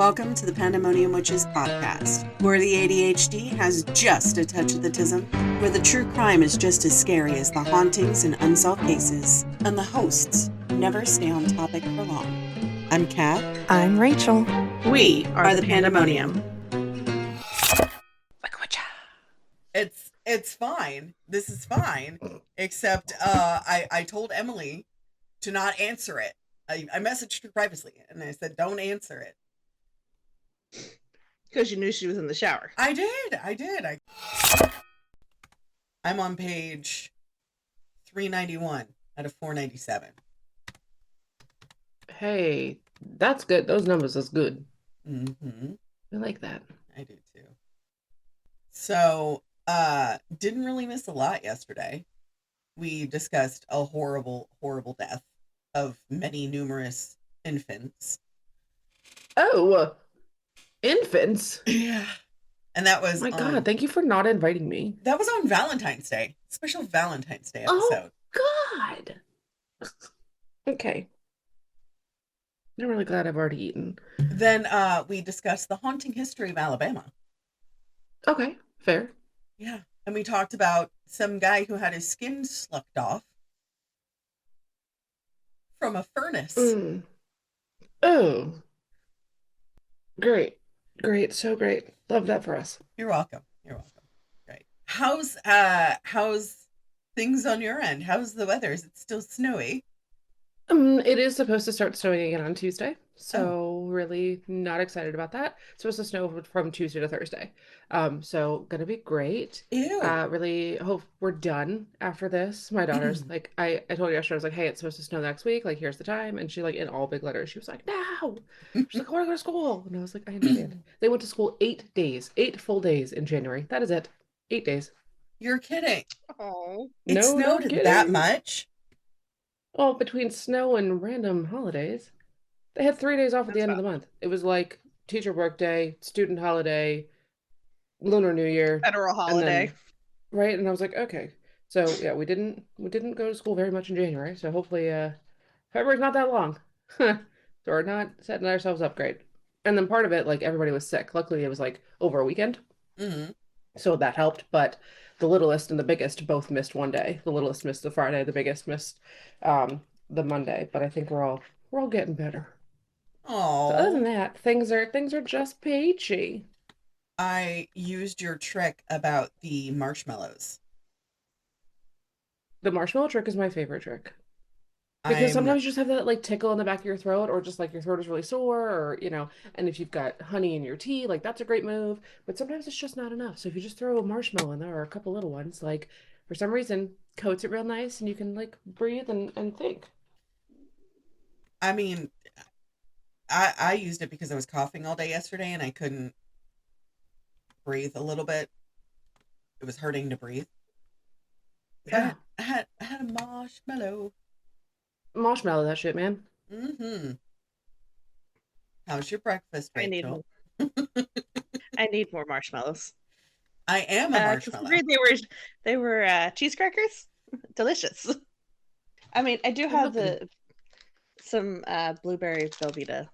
Welcome to the Pandemonium Witches podcast, where the ADHD has just a touch of the tism, where the true crime is just as scary as the hauntings and unsolved cases, and the hosts never stay on topic for long. I'm Kat. I'm Rachel. We are the Pandemonium. It's fine. This is fine. Except I told Emily to not answer it. I messaged her privately and I said, don't answer it. Because you knew she was in the shower. I did. I'm on page 391 out of 497. Hey, that's good. Those numbers is good. Mm-hmm. I like that. I do too. So, didn't really miss a lot yesterday. We discussed a horrible, horrible death of many numerous infants. Oh, infants. Yeah. And that was God, thank you for not inviting me. That was on Valentine's Day. Special Valentine's Day episode. Oh, God. Okay. I'm really glad I've already eaten. Then we discussed the haunting history of Alabama. Okay, fair. Yeah. And we talked about some guy who had his skin sucked off from a furnace. Oh. Great. So great. Love that for us. You're welcome. Great. How's things on your end? How's the weather? Is it still snowy? It is supposed to start snowing again on Tuesday, so really not excited about that. It's supposed to snow from Tuesday to Thursday, so gonna be great. Ew. Really hope we're done after this. My daughter's like, I told her yesterday, I was like, hey, it's supposed to snow next week, like here's the time, and she, like, in all big letters, she was like, no. She's like, I want to go to school, and I was like, I understand. They went to school 8 days, 8 full days in January. That is it. 8 days. You're kidding. Oh, it snowed that much? Well, between snow and random holidays, they had 3 days off at the end of the month. It was like teacher work day, student holiday, Lunar New Year, federal holiday, right? And I was like, okay. So yeah, we didn't go to school very much in January. So hopefully, February's not that long. So we're not setting ourselves up great. And then part of it, like, everybody was sick. Luckily, it was like over a weekend, so that helped. But the littlest and the biggest both missed one day. The littlest missed the Friday. The biggest missed the Monday. But I think we're all getting better. Oh. So other than that, things are just peachy. I used your trick about the marshmallows. The marshmallow trick is my favorite trick. Because sometimes you just have that, like, tickle in the back of your throat, or just like your throat is really sore, or, and if you've got honey in your tea, like, that's a great move. But sometimes it's just not enough. So if you just throw a marshmallow in there, or a couple little ones, like, for some reason, coats it real nice, and you can, like, breathe and think. I mean, I used it because I was coughing all day yesterday, and I couldn't breathe a little bit. It was hurting to breathe. Yeah. I had a marshmallow. Marshmallow that shit, man. How's your breakfast, Rachel? I need more marshmallows. I am a marshmallow. They were cheese crackers. Delicious. I mean, I do have some blueberry Velveeta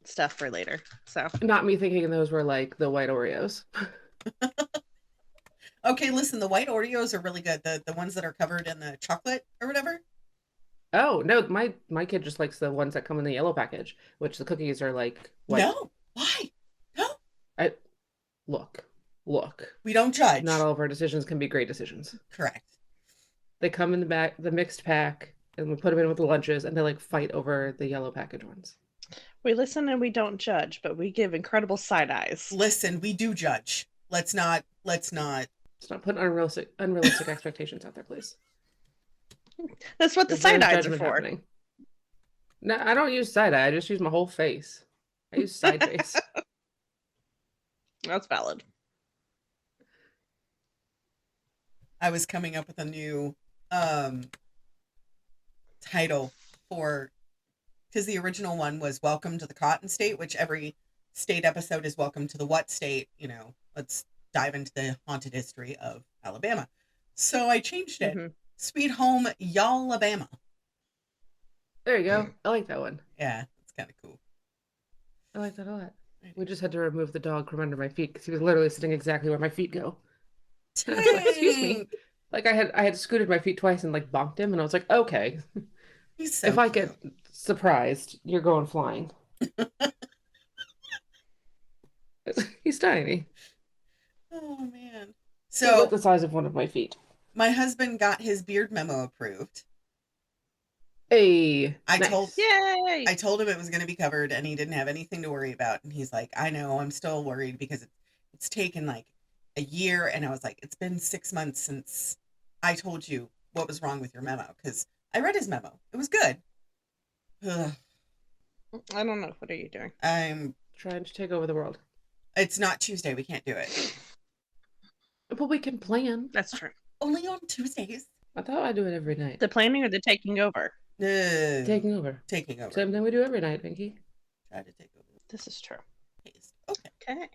stuff for later. So not me thinking those were like the white Oreos. Okay, listen, the white Oreos are really good. The ones that are covered in the chocolate or whatever. Oh, no, my kid just likes the ones that come in the yellow package, which the cookies are like white. No, why? No. Look. We don't judge. Not all of our decisions can be great decisions. Correct. They come in the mixed pack, and we put them in with the lunches, and they, like, fight over the yellow package ones. We listen and we don't judge, but we give incredible side eyes. Listen, we do judge. Let's not put unrealistic expectations out there, please. That's what the side eyes are for. Happening. No, I don't use side eye. I just use my whole face. I use side face. That's valid. I was coming up with a new title for, because the original one was Welcome to the Cotton State, which every state episode is Welcome to the What State. Let's dive into the haunted history of Alabama. So I changed it. Sweet Home Y'all-Alabama. There you go. I like that one. Yeah, it's kind of cool. I like that a lot. We just had to remove the dog from under my feet because he was literally sitting exactly where my feet go. And I was like, excuse me. Dang. Like I had scooted my feet twice and like bonked him, and I was like, okay, He's so if I cute. get surprised, you're going flying. He's tiny. Oh man. He's like So the size of one of my feet. my husband got his beard memo approved. Hey, I nice. told Yay! I told him it was going to be covered and he didn't have anything to worry about. And he's like, I know, I'm still worried because it's taken like a year. And I was like, it's been 6 months since I told you what was wrong with your memo. Because I read his memo. It was good. Ugh. I don't know. What are you doing? Trying to take over the world. It's not Tuesday. We can't do it. But we can plan. That's true. Only on Tuesdays. I thought I'd do it every night. The planning or the taking over? Taking over. Taking over. Same thing we do every night, Pinky. Try to take over. This is true. Okay. Okay.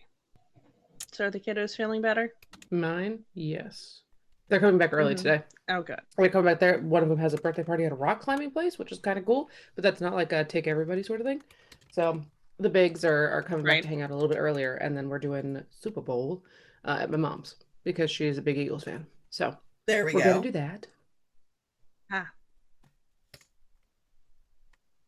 So are the kiddos feeling better? Mine, yes. They're coming back early today. Oh, good. They're coming back there. One of them has a birthday party at a rock climbing place, which is kind of cool, but that's not like a take everybody sort of thing. So the bigs are coming back Right. to hang out a little bit earlier, and then we're doing Super Bowl at my mom's because she's a big Eagles fan. So There we we're go. going to do that. Ah.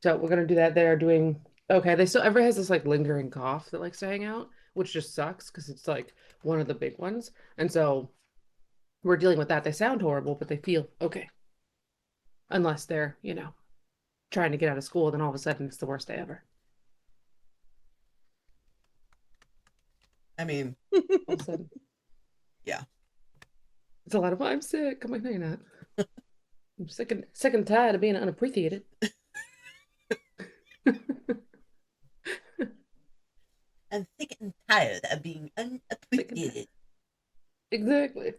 So we're gonna do that. They're doing okay. They still everybody has this like lingering cough that likes to hang out, which just sucks because it's like one of the big ones. And so we're dealing with that. They sound horrible, but they feel okay. Unless they're, trying to get out of school, then all of a sudden it's the worst day ever. I mean, All of a sudden. Yeah. It's a lot of I'm sick. I'm like, no, you're not. I'm sick and tired of being unappreciated. I'm sick and tired of being unappreciated. Exactly.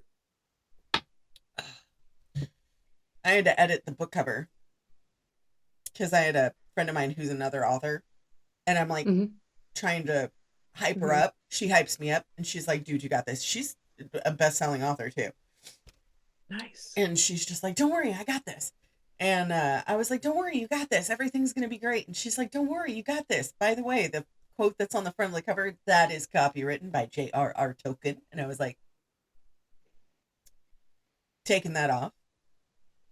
I had to edit the book cover because I had a friend of mine who's another author, and I'm like trying to hype her up. She hypes me up, and she's like, "Dude, you got this." She's a best-selling author too. Nice. And she's just like, "Don't worry, I got this." And I was like, "Don't worry, you got this. Everything's gonna be great." And she's like, "Don't worry, you got this." By the way, the quote that's on the front of the cover, that is copywritten by J.R.R. Tolkien. And I was like, taking that off.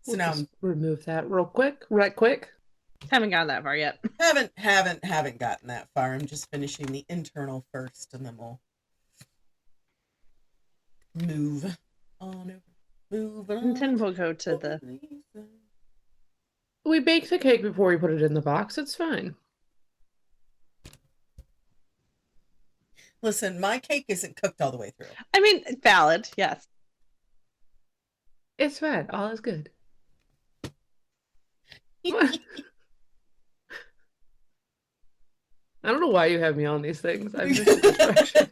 So We'll now just remove that right quick. Haven't gotten that far yet. haven't gotten that far. I'm just finishing the internal first, and then we'll move on over. Move on. And then we'll go to the. We baked the cake before we put it in the box. It's fine. Listen, my cake isn't cooked all the way through. I mean, valid, yes. It's fine. All is good. I don't know why you have me on these things. I'm just a distraction.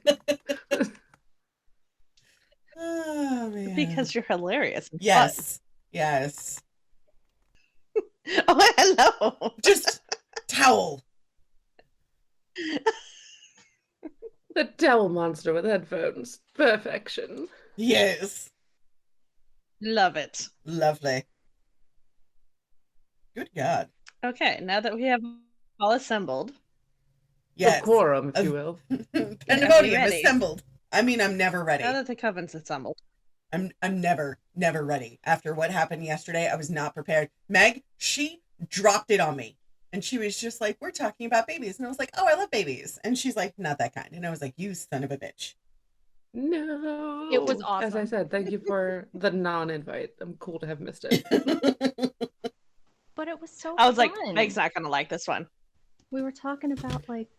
Oh, man. Because you're hilarious. and Yes. Yes. fun. Oh, hello. Just towel. The towel monster with headphones. Perfection. Yes. Love it. Lovely. Good God. Okay, now that we have all assembled. Yes. A quorum, if you will. Pandemonium ready? assembled. I mean, I'm never ready. Now that the coven's assembled. I'm never ready. After what happened yesterday, I was not prepared. Meg, she dropped it on me. And she was just like, "We're talking about babies." And I was like, "Oh, I love babies." And she's like, "Not that kind." And I was like, "You son of a bitch." No. It was awesome. As I said, thank you for the non-invite. I'm cool to have missed it. But it was so I was like, fun. Meg's not gonna like this one. We were talking about like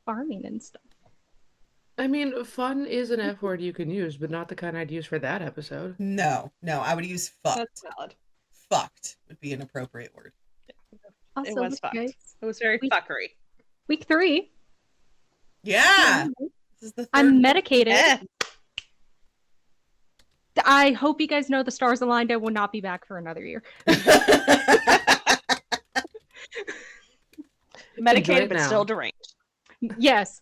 farming and stuff. I mean, fun is an F word you can use, but not the kind I'd use for that episode. No, I would use fucked. That's valid. Fucked would be an appropriate word. Also, It was fucked. guys, It was very fuckery. week 3. Yeah. This is the third. I'm medicated. Eh. I hope you guys know the stars aligned. I will not be back for another year. Medicated, but now. still deranged. Yes.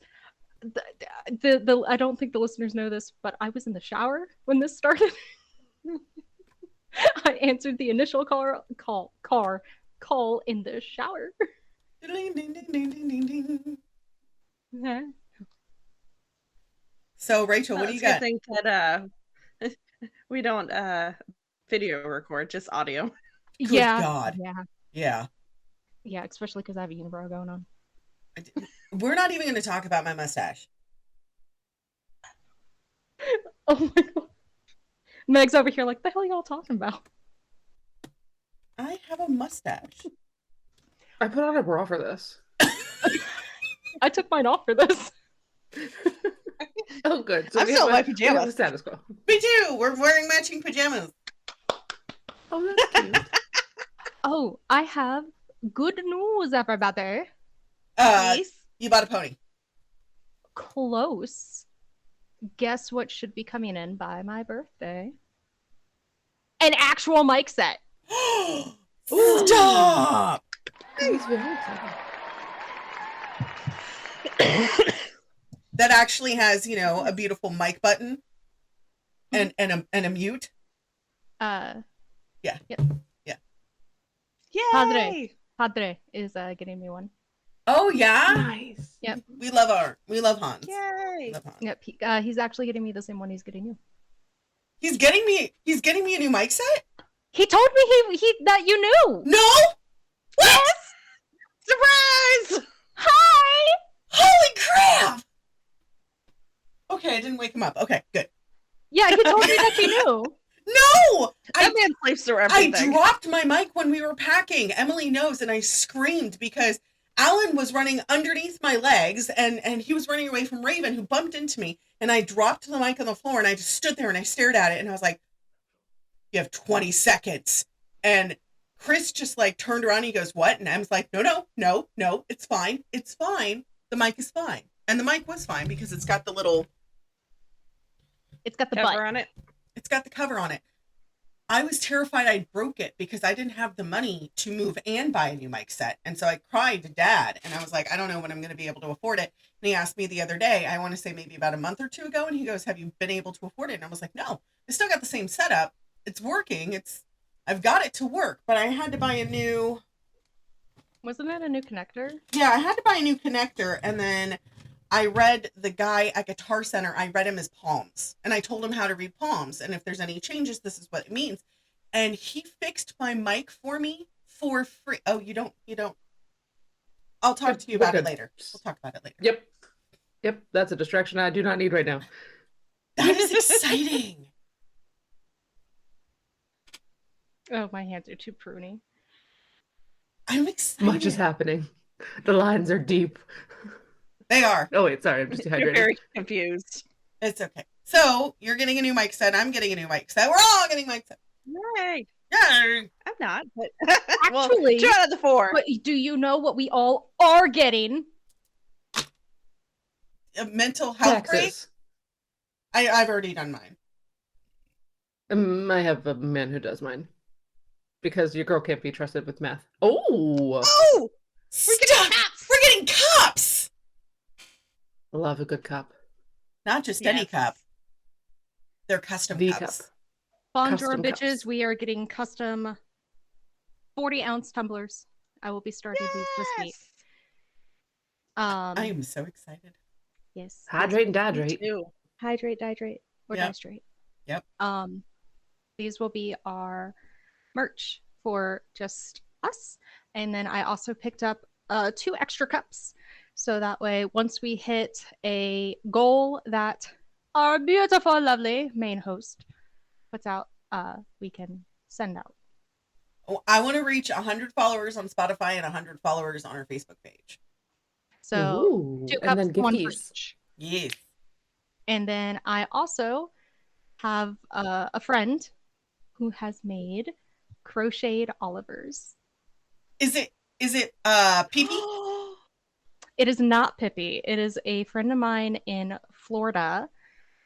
The I don't think the listeners know this, but I was in the shower when this started. I answered the initial call in the shower. Ding, ding, ding, ding, ding, ding, ding. So Rachel, what do you It's a good got? thing that we don't video record, just audio. Good Yeah. God. Yeah. Yeah. Yeah. Especially because I have a unibrow going on. We're not even going to talk about my mustache. Oh my god. Meg's over here like, the hell are y'all talking about? I have a mustache. I put on a bra for this. I took mine off for this. Oh, good. So I'm we still in have my we have the pajamas. status quo. Me too. We're wearing matching pajamas. Oh, that's cute. Oh, I have good news, everybody. Yes. You bought a pony. Close. Guess what should be coming in by my birthday? An actual mic set. Stop! He's very excited. That actually has, you know, a beautiful mic button and a mute. Yeah. Yeah. Yep. Yeah. Yay! Padre is getting me one. Oh yeah. Nice. Yep. We love Hans. We Yay! love Hans. Yep. He's actually getting me the same one he's getting you. He's getting me a new mic set? He told me he that you knew. No? What? Surprise! Hi. Holy crap! Okay, I didn't wake him up. Okay, good. Yeah, he told me that you knew. No! That man sleeps through I everything. dropped my mic when we were packing. Emily knows, and I screamed because Alan was running underneath my legs, and he was running away from Raven, who bumped into me, and I dropped the mic on the floor, and I just stood there, and I stared at it, and I was like, you have 20 seconds. And Chris just like turned around, and he goes, what? And Em's like, no, it's fine. It's fine. The mic is fine. And the mic was fine because it's got the little... It's got the Cover butt. on it. It's got the cover on it. I was terrified I broke it because I didn't have the money to move and buy a new mic set. And so I cried to Dad, and I was like, I don't know when I'm going to be able to afford it. And he asked me the other day, I want to say maybe about a month or two ago, and he goes, have you been able to afford it? And I was like, no, I still got the same setup. It's working. I've got it to work, but I had to buy a new... Wasn't it a new connector? Yeah, I had to buy a new connector, and then I read the guy at Guitar Center, I read him his palms, and I told him how to read palms, and if there's any changes, this is what it means. And he fixed my mic for me for free. Oh, you don't. I'll talk to you about it later. We'll talk about it later. Yep, that's a distraction I do not need right now. That is exciting. Oh, my hands are too pruny. I'm excited. Much is happening. The lines are deep. They are. Oh wait, sorry, I'm just You're dehydrated. very confused. It's okay. So you're getting a new mic set. I'm getting a new mic set. We're all getting mic set. Yay! Yay! I'm not, but Actually, 2 out of the 4. But do you know what we all are getting? A mental health break. Taxes. I've already done mine. I have a man who does mine. Because your girl can't be trusted with math. Oh! Oh! We're getting Stop! cups! We're getting cups! Love a good cup. Not just any Yes. cup. They're custom The cups. cup. Bonjour, Custom bitches. cups. We are getting custom 40-ounce tumblers. I will be starting these this week. I am so excited. Yes. Hydrate and Me dihydrate. too. Hydrate, dihydrate, or Yep. distrate. Yep. These will be our merch for just us. And then I also picked up 2 extra cups. So that way, once we hit a goal that our beautiful, lovely main host puts out, we can send out. Oh, I want to reach 100 followers on Spotify and 100 followers on our Facebook page. So Ooh, 2 and cups, then 1 for gifties. each. Yes. And then I also have a friend who has made crocheted Olivers. Is it Pee-Pee? It is not Pippi. It is a friend of mine in Florida.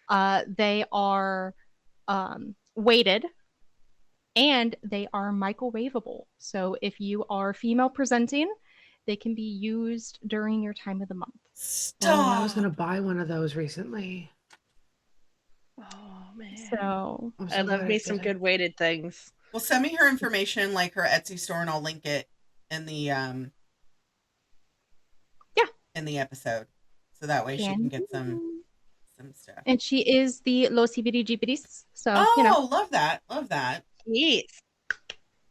They are weighted and they are microwavable. So if you are female presenting, they can be used during your time of the month. Stop. Oh, I was gonna buy one of those recently. Oh man. So I'm so I love glad me did some it. good weighted things. Well, send me her information, like her Etsy store, and I'll link it in the in the episode, so that way she can get some some stuff. And she is the Los Hibidi So, Oh, love that. Love that. Yes.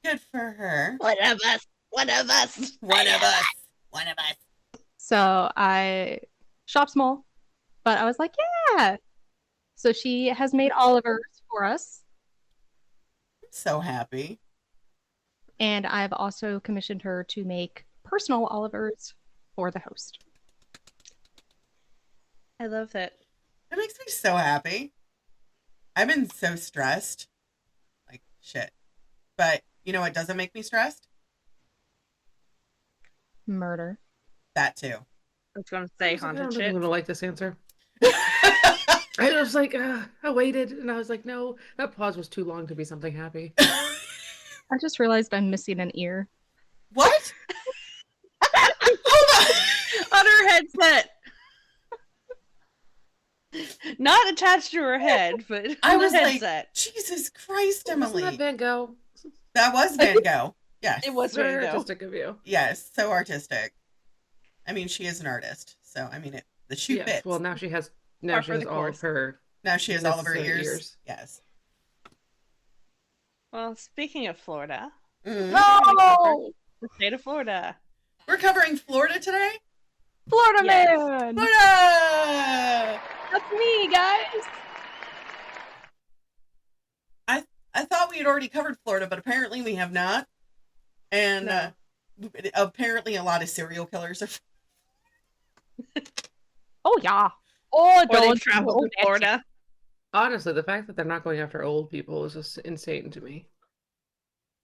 Good for her. One of us. One of us. One of us. One of us. So I shop small, but I was like, yeah. So she has made Oliver's for us. I'm so happy. And I've also commissioned her to make personal Oliver's for the host. I love that. It makes me so happy. I've been so stressed. Like, shit. But, you know what doesn't make me stressed? Murder. That too. I was going to say I don't haunted think shit. I'm gonna like this answer. I was like, I waited, and I was like, no, that pause was too long to be something happy. I just realized I'm missing an ear. What? Hold on. On her headset. Not attached to her head, but I on the was like, headset. Jesus Christ, Wasn't Emily. that Van Gogh? That was Van Gogh. Yes. It was Very Van Gogh. artistic of you. Yes, so artistic. I mean, she is an artist, so I mean, the shoe Yes. fits. Well, now she has Par for the all of course. her. Now she has all of her necessary ears. Yes. Well, speaking of Florida, Mhm. No! the state of Florida. We're covering Florida today. Florida Yes. Man! Florida. That's me, guys! I thought we had already covered Florida, but apparently we have not. And No. apparently a lot of serial killers are. Oh, yeah. Oh, Or they've don't traveled do to that. Florida. Honestly, the fact that they're not going after old people is just insane to me.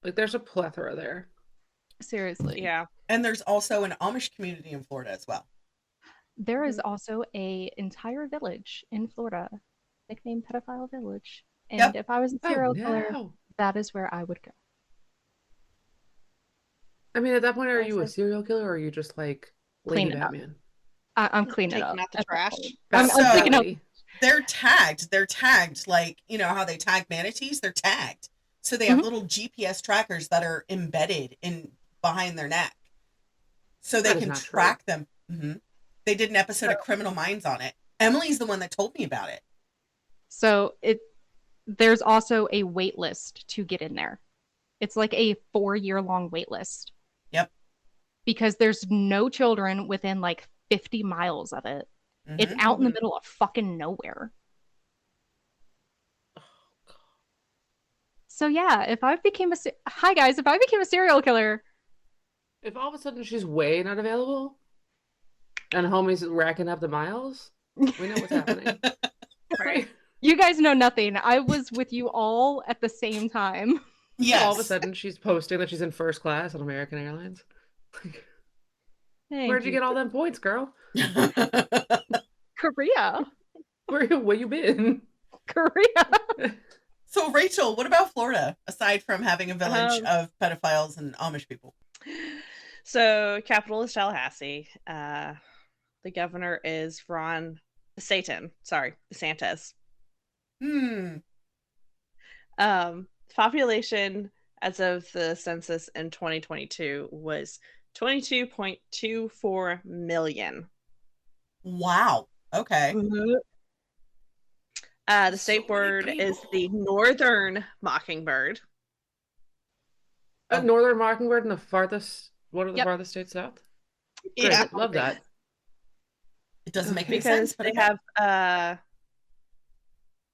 Like, there's a plethora there. Seriously. Yeah. And there's also an Amish community in Florida as well. There is also a entire village in Florida, nicknamed Pedophile Village. And Yep. if I was a serial killer, no. that is where I would go. I mean, at that point, are I you a said- serial killer, or are you just like Lady Clean it up. Batman? I'm cleaning Taking up. out the at that trash. point. Bat- So- I'm taking out. Batty. They're tagged like, you know how they tag manatees? They're tagged. So they have Mhm. little GPS trackers that are embedded in behind their neck. So they That is can not true. track them. They did an episode of Criminal Minds on it. Emily's the one that told me about it. So there's also a wait list to get in there. It's like a 4-year-long wait list. Yep. Because there's no children within like 50 miles of it. It's Mhm. out in the middle of fucking nowhere. So yeah, if I became hi guys, if I became a serial killer, If all of a sudden she's way not available, and homie's racking up the miles, we know what's happening. Right. you guys know nothing. I was with you all at the same time. Yes. All of a sudden, she's posting that she's in first class on American Airlines. Like, where'd you get all them points, girl? Korea? Where you been? Korea. So, Rachel, what about Florida, aside from having a village of pedophiles and Amish people? So, capital is Tallahassee. The governor is Ron DeSantis. Population as of the census in 2022 was 22.24 million. Wow. Okay. The state So many bird is people. the northern mockingbird. A northern mockingbird in one of the Yep. farthest states south. Yeah, Great, love that. It doesn't make any because sense, but they okay. have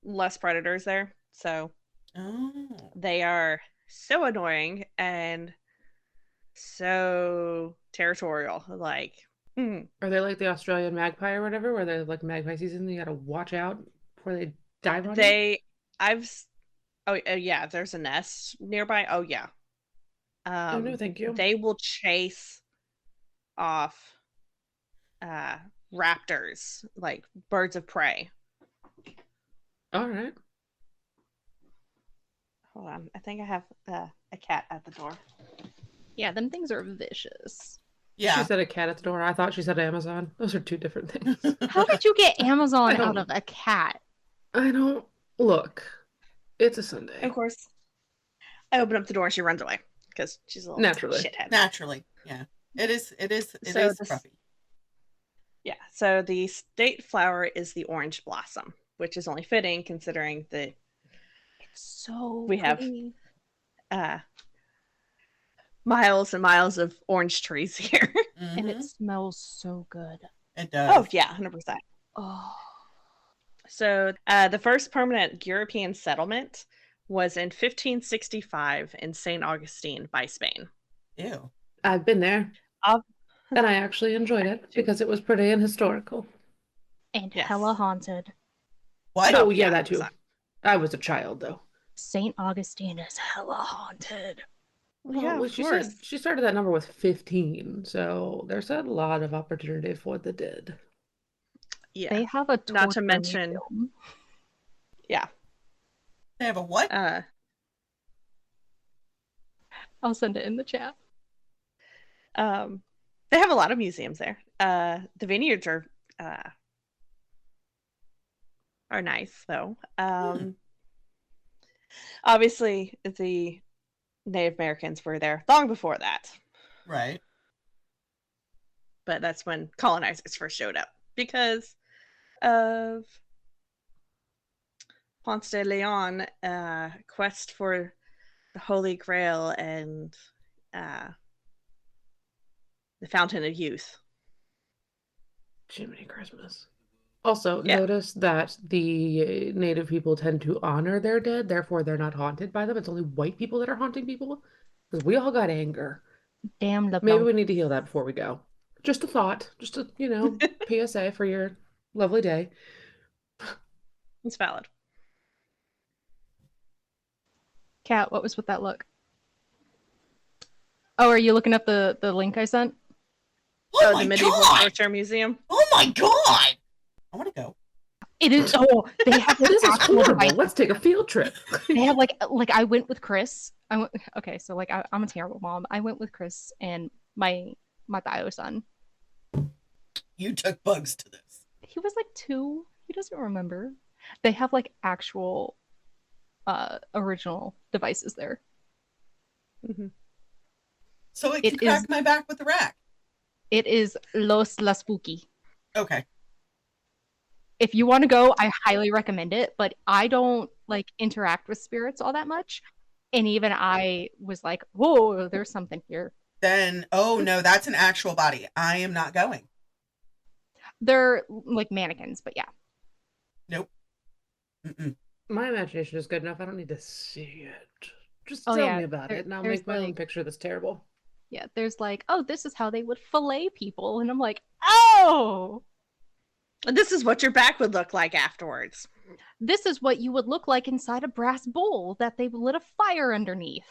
less predators there, so Oh. they are so annoying and so territorial. Like, Are they like the Australian magpie or whatever, where they're like magpie season? You gotta watch out before they dive on you? yeah, there's a nest nearby. Oh yeah. Oh no, thank you. They will chase off raptors, like birds of prey. All right. Hold on, I think I have a cat at the door. Yeah, them things are vicious. Yeah. She said a cat at the door. I thought she said Amazon. Those are two different things. How did you get Amazon I don't out of a cat? I don't look. It's a Sunday. Of course, I open up the door and she runs away because she's a little Naturally. shithead. Naturally. Yeah. It is So scruffy. Yeah, so the state flower is the orange blossom, which is only fitting considering that It's so we have pretty. miles and miles of orange trees here. And it Mhm. smells so good. It Oh, does. yeah, 100%. Oh, So the first permanent European settlement was in 1565 in St. Augustine by Spain. Ew. I've been there, Uh, and I actually enjoyed it because it was pretty and historical. and Yes. hella haunted. What? Oh, yeah, yeah, that too. 100%. I was a child, though. St. Augustine is hella haunted. Yeah, Well, of she course. said she started that number with 15, so there's a lot of opportunity for the dead. Yeah. They have a Not to torture mention- museum. Yeah. They have a what? I'll send it in the chat. They have a lot of museums there. The vineyards are nice though. Obviously the Native Americans were there long before that, Right. but that's when colonizers first showed up because of Ponce de Leon quest for the Holy Grail and the Fountain of Youth. Jiminy Christmas. Also, Yeah. notice that the native people tend to honor their dead, therefore they're not haunted by them. It's only white people that are haunting people. Because we all got anger. Damn the Maybe we need to heal that before we go. Just a thought. Just a, PSA for your lovely day. It's valid. Cat, what was with that look? Oh, are you looking up the link I sent? Oh the my Medieval god! Torture Museum. Oh my god! I want to go. It is. Oh, they have like, This is actual horrible. devices. Let's take a field trip. They have like I went with Chris. Okay, so like I'm a terrible mom. I went with Chris and my bio son. You took bugs to this. He was like 2. He doesn't remember. They have like actual original devices there. Mm-hmm. So it It can crack is- my back with the rack. It is Los La Spooky. Okay. If you want to go, I highly recommend it, but I don't like interact with spirits all that much. And even I was like, whoa, there's something here. Then, oh no, that's an actual body. I am not going. They're like mannequins, but yeah. Nope. Mm-mm. My imagination is good enough. I don't need to see it. Just Oh, tell yeah. me about it, and I'll There's, make my own like- picture that's terrible. Yeah, there's like, oh, this is how they would fillet people. And I'm like, oh, And this is what your back would look like afterwards. this is what you would look like inside a brass bowl that they lit a fire underneath.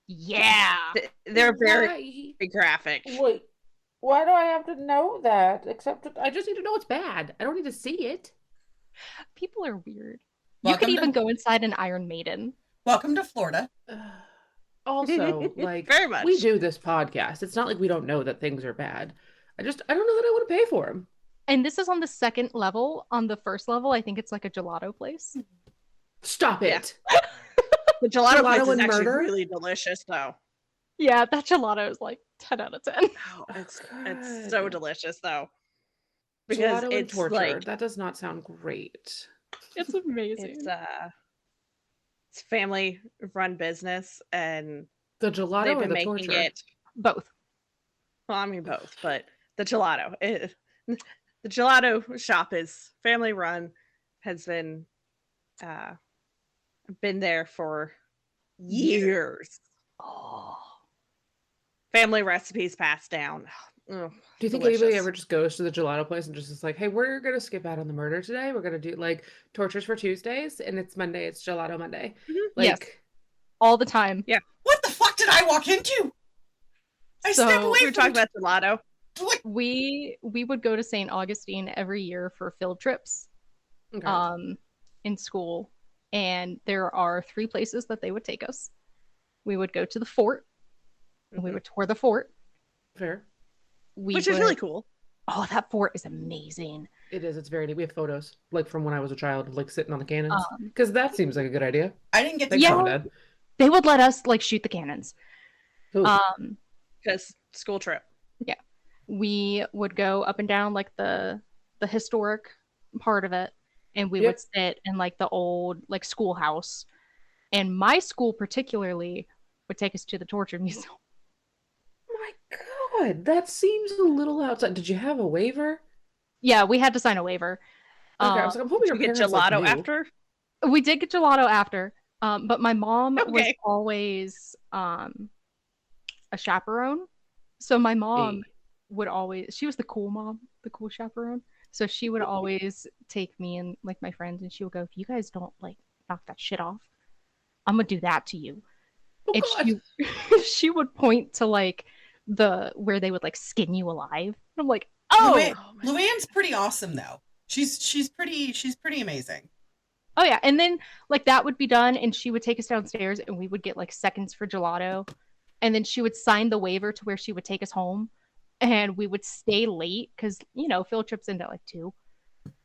Yeah. They're very graphic. Wait, why do I have to know that? Except I just need to know it's bad. I don't need to see it. People are weird. You Welcome could to- even go inside an Iron Maiden. Welcome to Florida. Also, like, Very much. we do this podcast. It's not like we don't know that things are bad. I don't know that I want to pay for them. And this is on the second level. On the first level, I think it's like a gelato place. Stop it. The gelato, Gelato place is and actually murder? really delicious, though. Yeah, that gelato is like 10 out of 10. Oh, it's God. so delicious, though. Because Gelato and it's torture. like That does not sound great. It's amazing. it's family run business, and The they've gelato or been the making torture? it. Both. Well, I mean both, but the gelato. The gelato shop is family run, has been there for years. Oh. Family recipes passed down. Ugh, Do you think delicious. anybody ever just goes to the gelato place and just is like, hey, we're going to skip out on the murder today. We're going to do like tortures for Tuesdays, and it's Monday. It's gelato Monday. Mhm. Like, Yes. All the time. What the fuck did I walk into? I So- stepped away We were from talking about gelato. What? We would go to St. Augustine every year for field trips okay. in school, and there are 3 places that they would take us. We would go to the fort, and we would tour the fort. Fair. Which is really cool. Oh, that fort is amazing. It is. It's very neat. We have photos, like from when I was a child, like sitting on the cannons. Um, Because that seems like a good idea. I didn't get to Thanks, Yeah. Mom and Dad. They would let us like shoot the cannons. Ooh. Because school trip. we would go up and down like the historic part of it, and we would sit in like the old like schoolhouse. And my school particularly would take us to the torture museum. My God, that seems a little outside. Did you have a waiver? Yeah, we had to sign a waiver. Okay, I was like, I'm hoping Did your you get parents like gelato knew. after? We did get gelato after, but my mom was Okay. always a chaperone. So my mom Hey. would always, she was the cool mom, the cool chaperone. So she would always take me and like my friends, and she would go, if you guys don't like knock that shit off, I'm gonna do that to you. Oh And God. she would point to like where they would like skin you alive. And I'm like, oh, Luann's pretty awesome though. She's pretty amazing. oh yeah. And then like that would be done, and she would take us downstairs, and we would get like seconds for gelato, and then she would sign the waiver to where she would take us home, and we would stay late because field trips end at like 2.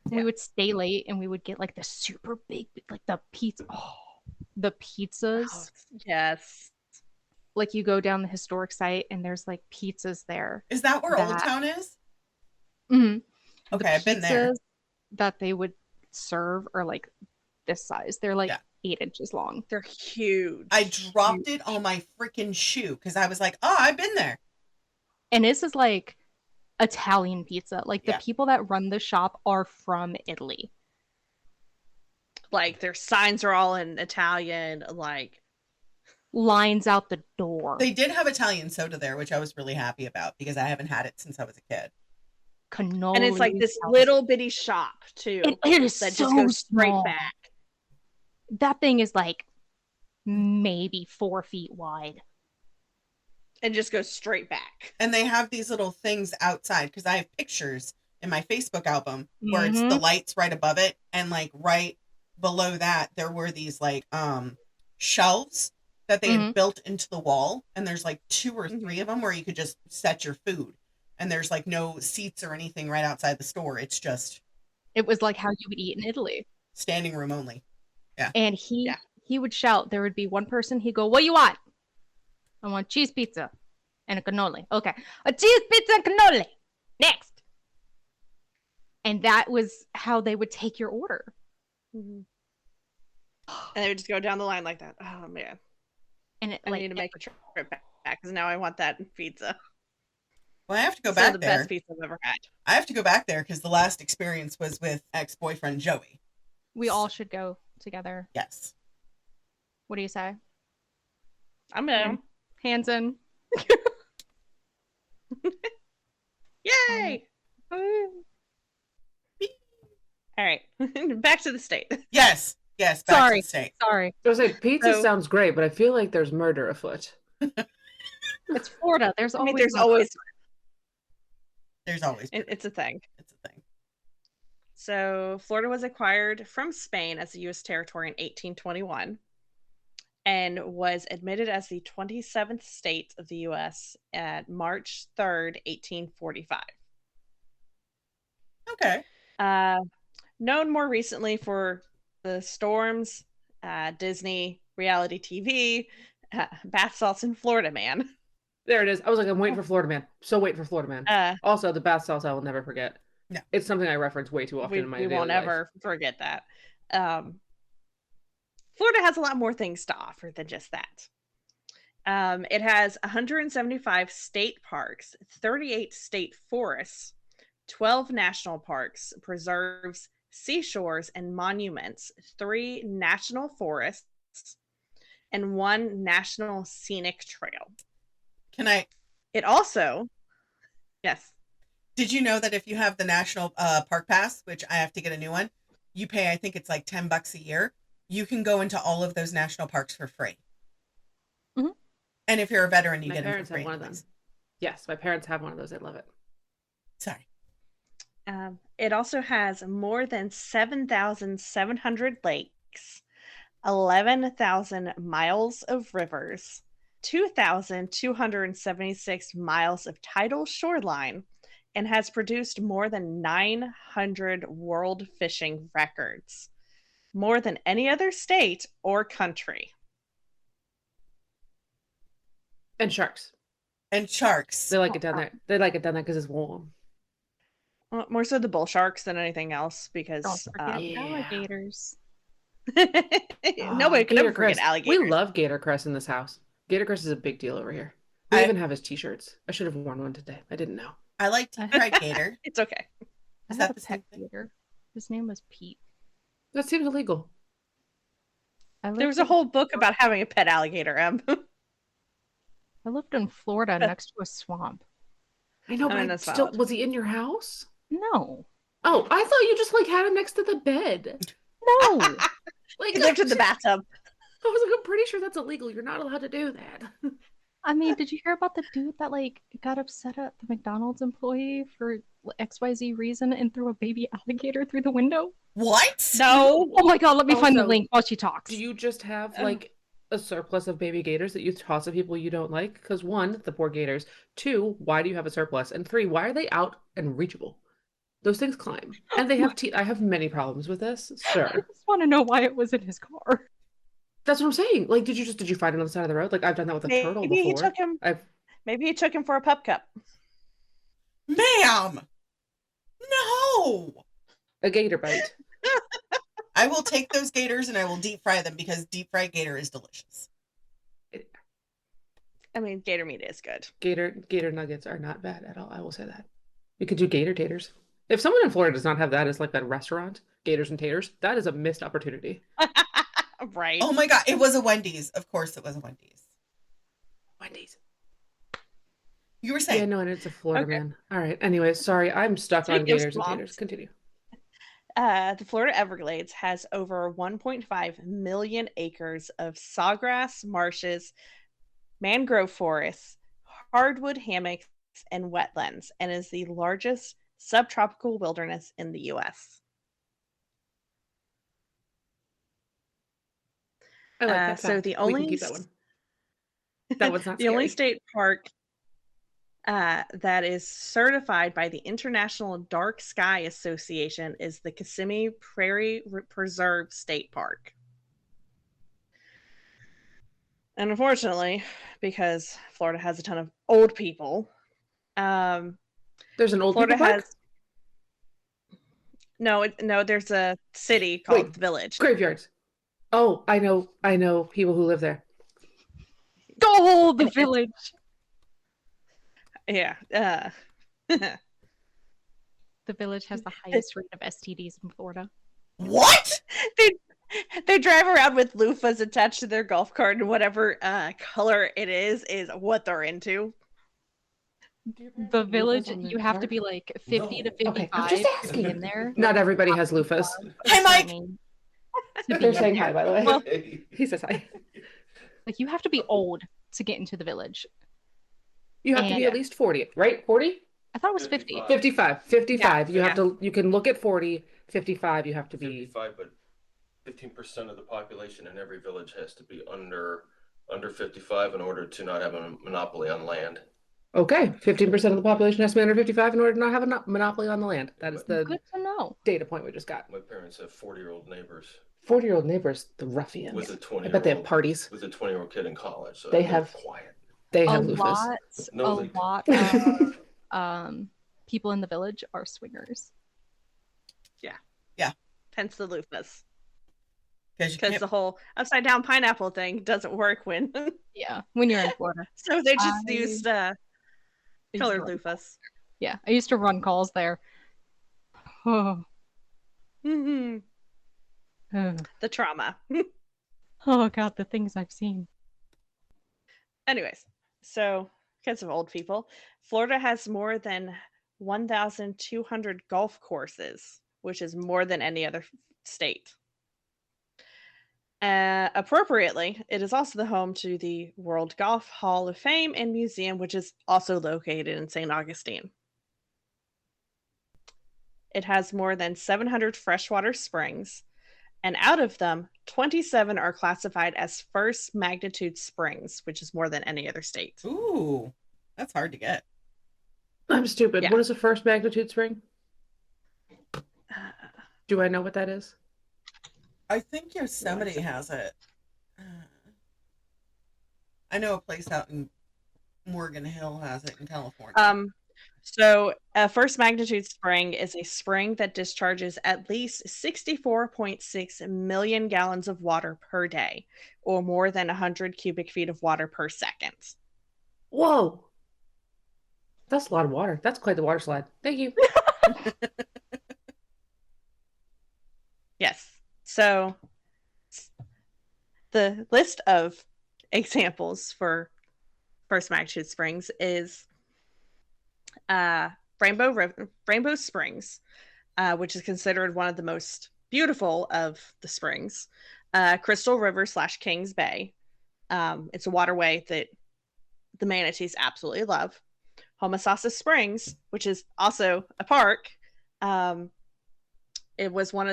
Yeah. We would stay late, and we would get like the super big like the pizza. Oh, the pizzas. Oh, yes. Like you go down the historic site, and there's like pizzas there. Is that where Old Town is? Mm-hmm. Okay, I've been there. That they would serve are like this size. They're like 8 inches long. They're huge. I dropped it on my freaking shoe because I was like, oh, I've been there. And this is like Italian pizza. Like the people that run the shop are from Italy. Like their signs are all in Italian, like lines out the door. They did have Italian soda there, which I was really happy about because I haven't had it since I was a kid. Cannoli. And it's like this little bitty shop too. It is that so just goes straight small. back. That thing is like maybe 4 feet wide. And just goes straight back. And they have these little things outside because I have pictures in my Facebook album where it's the lights right above it, and like right below that there were these like shelves that they had built into the wall, and there's like 2 or 3 of them where you could just set your food, and there's like no seats or anything right outside the store. It's just it was like how you would eat in Italy, standing room only. Yeah. And he would shout. There would be one person, he'd go, what do you want? I want cheese pizza and a cannoli. Okay, a cheese pizza and cannoli next. And that was how they would take your order. And they would just go down the line like that. Oh man. And I need to make a trip back because now I want that pizza. Well, I have to go back the there. Best pizza I've ever had. I have to go back there because the last experience was with ex-boyfriend Joey. We all should go together. Yes. What do you say? I'm in. Hands in. Yay! All right, back to the state. Yes, back to the state. Sorry. I was like, pizza sounds great, but I feel like there's murder afoot. It's Florida. There's always There's always it's a thing. It's a thing. So Florida was acquired from Spain as a U.S. territory in 1821 and was admitted as the 27th state of the U.S. at March 3rd, 1845. Okay. Known more recently for the storms, Disney, reality TV, bath salts, and FloridaMan. There it is. I was like, I'm waiting for FloridaMan. So waiting for FloridaMan. Also, the bath salts I will never forget. No. It's something I reference way too often in my daily life. We won't ever forget that. Florida has a lot more things to offer than just that. It has 175 state parks, 38 state forests, 12 national parks, preserves, seashores, and monuments, 3 national forests, and 1 national scenic trail. It also, yes. Did you know that if you have the national park pass, which I have to get a new one, you pay, I think it's like $10 a year. You can go into all of those national parks for free. Mm-hmm. And if you're a veteran, you my get them for parents free. have one of them. Yes, my parents have one of those. I love it. Sorry. It also has more than 7,700 lakes, 11,000 miles of rivers, 2,276 miles of tidal shoreline, and has produced more than 900 world fishing records, more than any other state or country. And sharks. And sharks. They like it down there. They like it down there because it's warm. More so the bull sharks than anything else, Don't because forget Yeah. alligators. nobody could ever Gator forget crest. alligators. We love gator crest in this house. Gator crest is a big deal over here. We even have his t-shirts. I should have worn one today. I didn't know. I like deep fried gator. It's okay. I Is had that a the same pet thing? gator. His name was Pete. That seems illegal. I There lived was a in- whole book about having a pet alligator. I lived in Florida next to a swamp. I know, I mean, but that's still, valid. was he in your house? No. Oh, I thought you just like had him next to the bed. No. Like He lived in the bathtub. I was like, I'm pretty sure that's illegal. You're not allowed to do that. I mean, did you hear about the dude that like got upset at the McDonald's employee for XYZ reason and threw a baby alligator through the window? What? No. Oh my god, let me find the Also, link while she talks. Do you just have Oh. like a surplus of baby gators that you toss at people you don't like? Because one, the poor gators. Two, why do you have a surplus? And three, why are they out and reachable? Those things climb. And they have teeth. I have many problems with this, I sir. just want to know why it was in his car. That's what I'm saying. Like, did you find it on the side of the road? Like, I've done that with a turtle Maybe he before. took him. Maybe he took him for a pup cup. Ma'am! No! A gator bite. I will take those gators and I will deep fry them because deep fried gator is delicious. I mean, gator meat is good. Gator nuggets are not bad at all. I will say that. We could do gator taters. If someone in Florida does not have that as like that restaurant, gators and taters, that is a missed opportunity. Right. Oh my god, it was a Wendy's. Of course it was a Wendy's. Wendy's. You were saying. Yeah, no, and it's a Florida man. All right. Anyways, sorry, I'm stuck on Speaking of gators and swamps. taters. Continue. The Florida Everglades has over 1.5 million acres of sawgrass, marshes, mangrove forests, hardwood hammocks, and wetlands, and is the largest subtropical wilderness in the U.S. I like that. So fact. the We only can keep that one. That one's not the only scary. state park that is certified by the International Dark Sky Association is the Kissimmee Prairie Preserve State Park. And unfortunately, because Florida has a ton of old people, There's an old Florida people park? has no. There's a city called Wait. The Village. Graveyards. Oh, I know people who live there. Go the village. Yeah. The village has the highest rate of STDs in Florida. What? They drive around with loofahs attached to their golf cart, and whatever color it is what they're into. The village, you have to be like 50 to 55 Okay, I'm just to asking. be in there. Not everybody has loofahs. Hi, Mike. To be They're in saying there. hi, by the way. Well, He says hi. like you have to be old to get into the village. You have to be And- at least 40, right? 40? I thought it was 50. 55. 55. You Yeah. have to. You can look at 40. 55. You have to be. 55, but 15% of the population in every village has to be under 55 in order to not have a monopoly on land. Okay. 15% of the population has to be under 55 in order to not have a monopoly on the land. That is the Good to know. data point we just got. My parents have 40-year-old neighbors 40-year-old neighbors, the ruffians. with a I 20-year-old. bet they have parties. With a 20-year-old kid in college. So They they're have- quiet. They A have loofahs. lot they- of people in the village are swingers. Hence the loofahs. Because Because the whole upside down pineapple thing doesn't work when. Yeah, when you're in Florida. So they just I- used I used to colored run- loofahs. Yeah, I used to run calls there. Oh, hmm oh, The trauma. oh God, the things I've seen. Anyways, so because of old people, Florida has more than 1,200 golf courses, which is more than any other state. Appropriately, it is also the home to the World Golf Hall of Fame and Museum, which is also located in St. Augustine. It has more than 700 freshwater springs, and out of them, 27 are classified as first magnitude springs, which is more than any other state. Ooh, that's hard to get. I'm stupid. Yeah. What is a first magnitude spring? Do I know what that is? I think Yosemite has it. I know a place out in Morgan Hill has it in California. So a first magnitude spring is a spring that discharges at least 64.6 million gallons of water per day, or more than 100 cubic feet of water per second. Whoa. That's a lot of water. That's quite the water slide. Thank you. Yes. So the list of examples for first magnitude springs is Rainbow Springs, which is considered one of the most beautiful of the springs. Crystal River / Kings Bay. It's a waterway that the manatees absolutely love. Homosassa Springs, which is also a park. It was one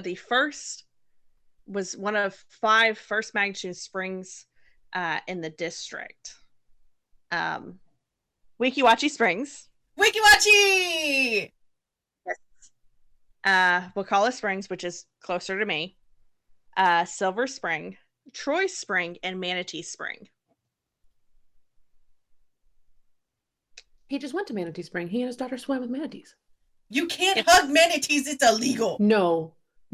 of 5 first magnitude springs in the district. Weeki Wachee Springs. Weeki Wachee! Yes. Wakala Springs, which is closer to me. Silver Spring, Troy Spring, and Manatee Spring. He just went to Manatee Spring. He and his daughter swam with manatees. You can't hug manatees. It's illegal.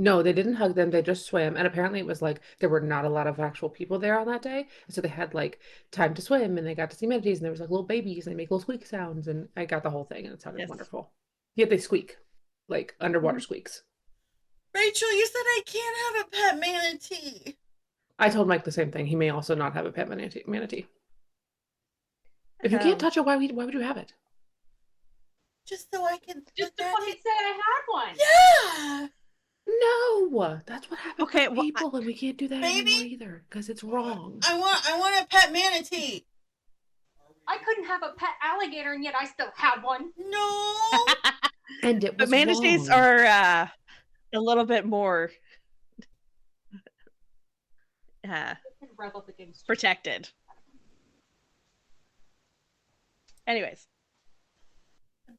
No, they didn't hug them. They just swam. And apparently it was like there were not a lot of actual people there on that day. So they had like time to swim and they got to see manatees and there was like little babies and they make little squeak sounds. And I got the whole thing and it sounded wonderful. Yet they squeak like underwater squeaks. Rachel, you said I can't have a pet manatee. I told Mike the same thing. He may also not have a pet manatee. If you can't touch it, why would you have it? Just so I can. Just to fucking say I had one. Yeah. No, that's what happened Okay, to people, and we can't do that anymore either because it's wrong. I want a pet manatee. I couldn't have a pet alligator, and yet I still had one. No. And it was But manatees wrong. are a little bit more protected. Anyways,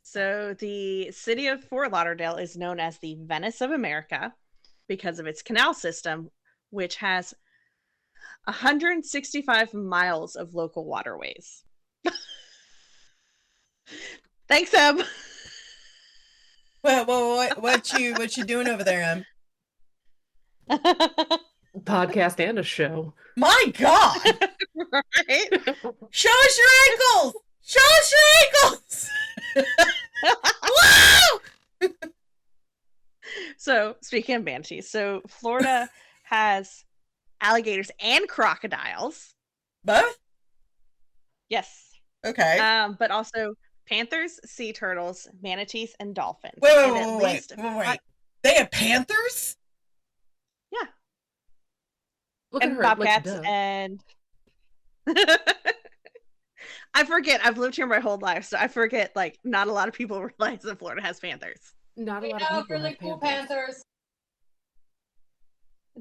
so the city of Fort Lauderdale is known as the Venice of America because of its canal system, which has 165 miles of local waterways. Thanks, Em. What you doing over there, Em? Podcast and a show. My God! Right? Show us your ankles! Show us your ankles! Woo! So, speaking of manatees, so Florida has alligators and crocodiles. Both? Yes. Okay. But also panthers, sea turtles, manatees, and dolphins. Wait. They have panthers? Yeah. Look and at her, bobcats like, and I forget. I've lived here my whole life, so I forget. Like, not a lot of people realize that Florida has panthers. Not a We lot of know people really have cool panthers. panthers.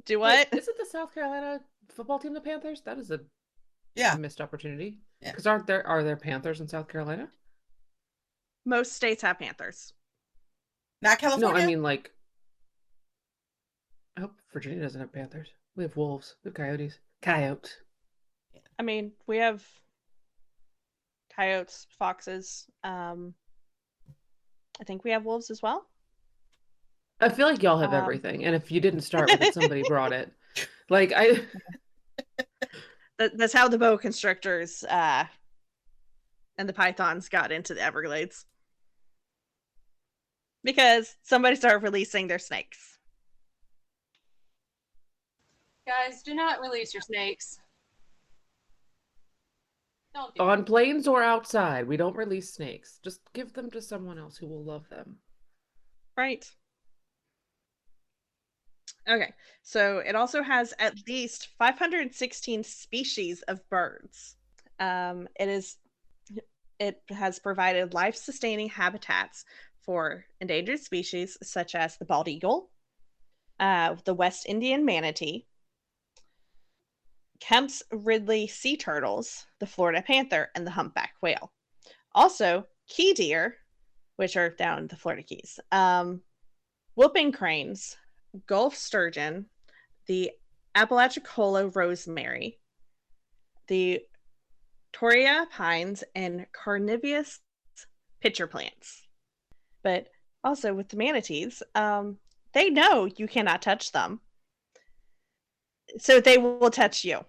Do what? Wait, isn't the South Carolina football team the Panthers? That is a missed opportunity. Yeah. Because are there Panthers in South Carolina? Most states have panthers. Not California? No, I mean like. I hope Virginia doesn't have panthers. We have wolves. We have coyotes. Coyotes. I mean, we have coyotes, foxes. I think we have wolves as well. I feel like y'all have everything, and if you didn't start with it, somebody brought it. Like I. That's how the boa constrictors and the pythons got into the Everglades. Because somebody started releasing their snakes. Guys, do not release your snakes. Don't do On planes or outside, we don't release snakes. Just give them to someone else who will love them. Right. Okay, so it also has at least 516 species of birds. It has provided life-sustaining habitats for endangered species such as the bald eagle, the West Indian manatee, Kemp's Ridley sea turtles, the Florida panther, and the humpback whale. Also, key deer, which are down in the Florida Keys, whooping cranes, Gulf sturgeon, the Apalachicola rosemary, the Toria pines, and carnivorous pitcher plants. But also with the manatees, they know you cannot touch them, so they will touch you.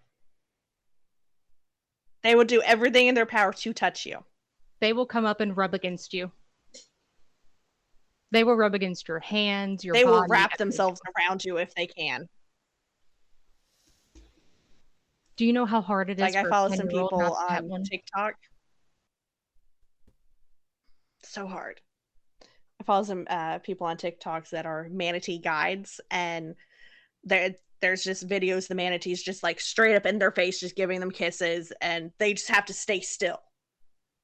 They will do everything in their power to touch you. They will come up and rub against you. They will rub against your hands, your They body. will wrap themselves around you if they can. Do you know how hard it is Like, I for follow a some 10-year-old people not to pet on one? TikTok. So hard. I follow some people on TikToks that are manatee guides, and there's just videos of the manatees just like straight up in their face, just giving them kisses, and they just have to stay still.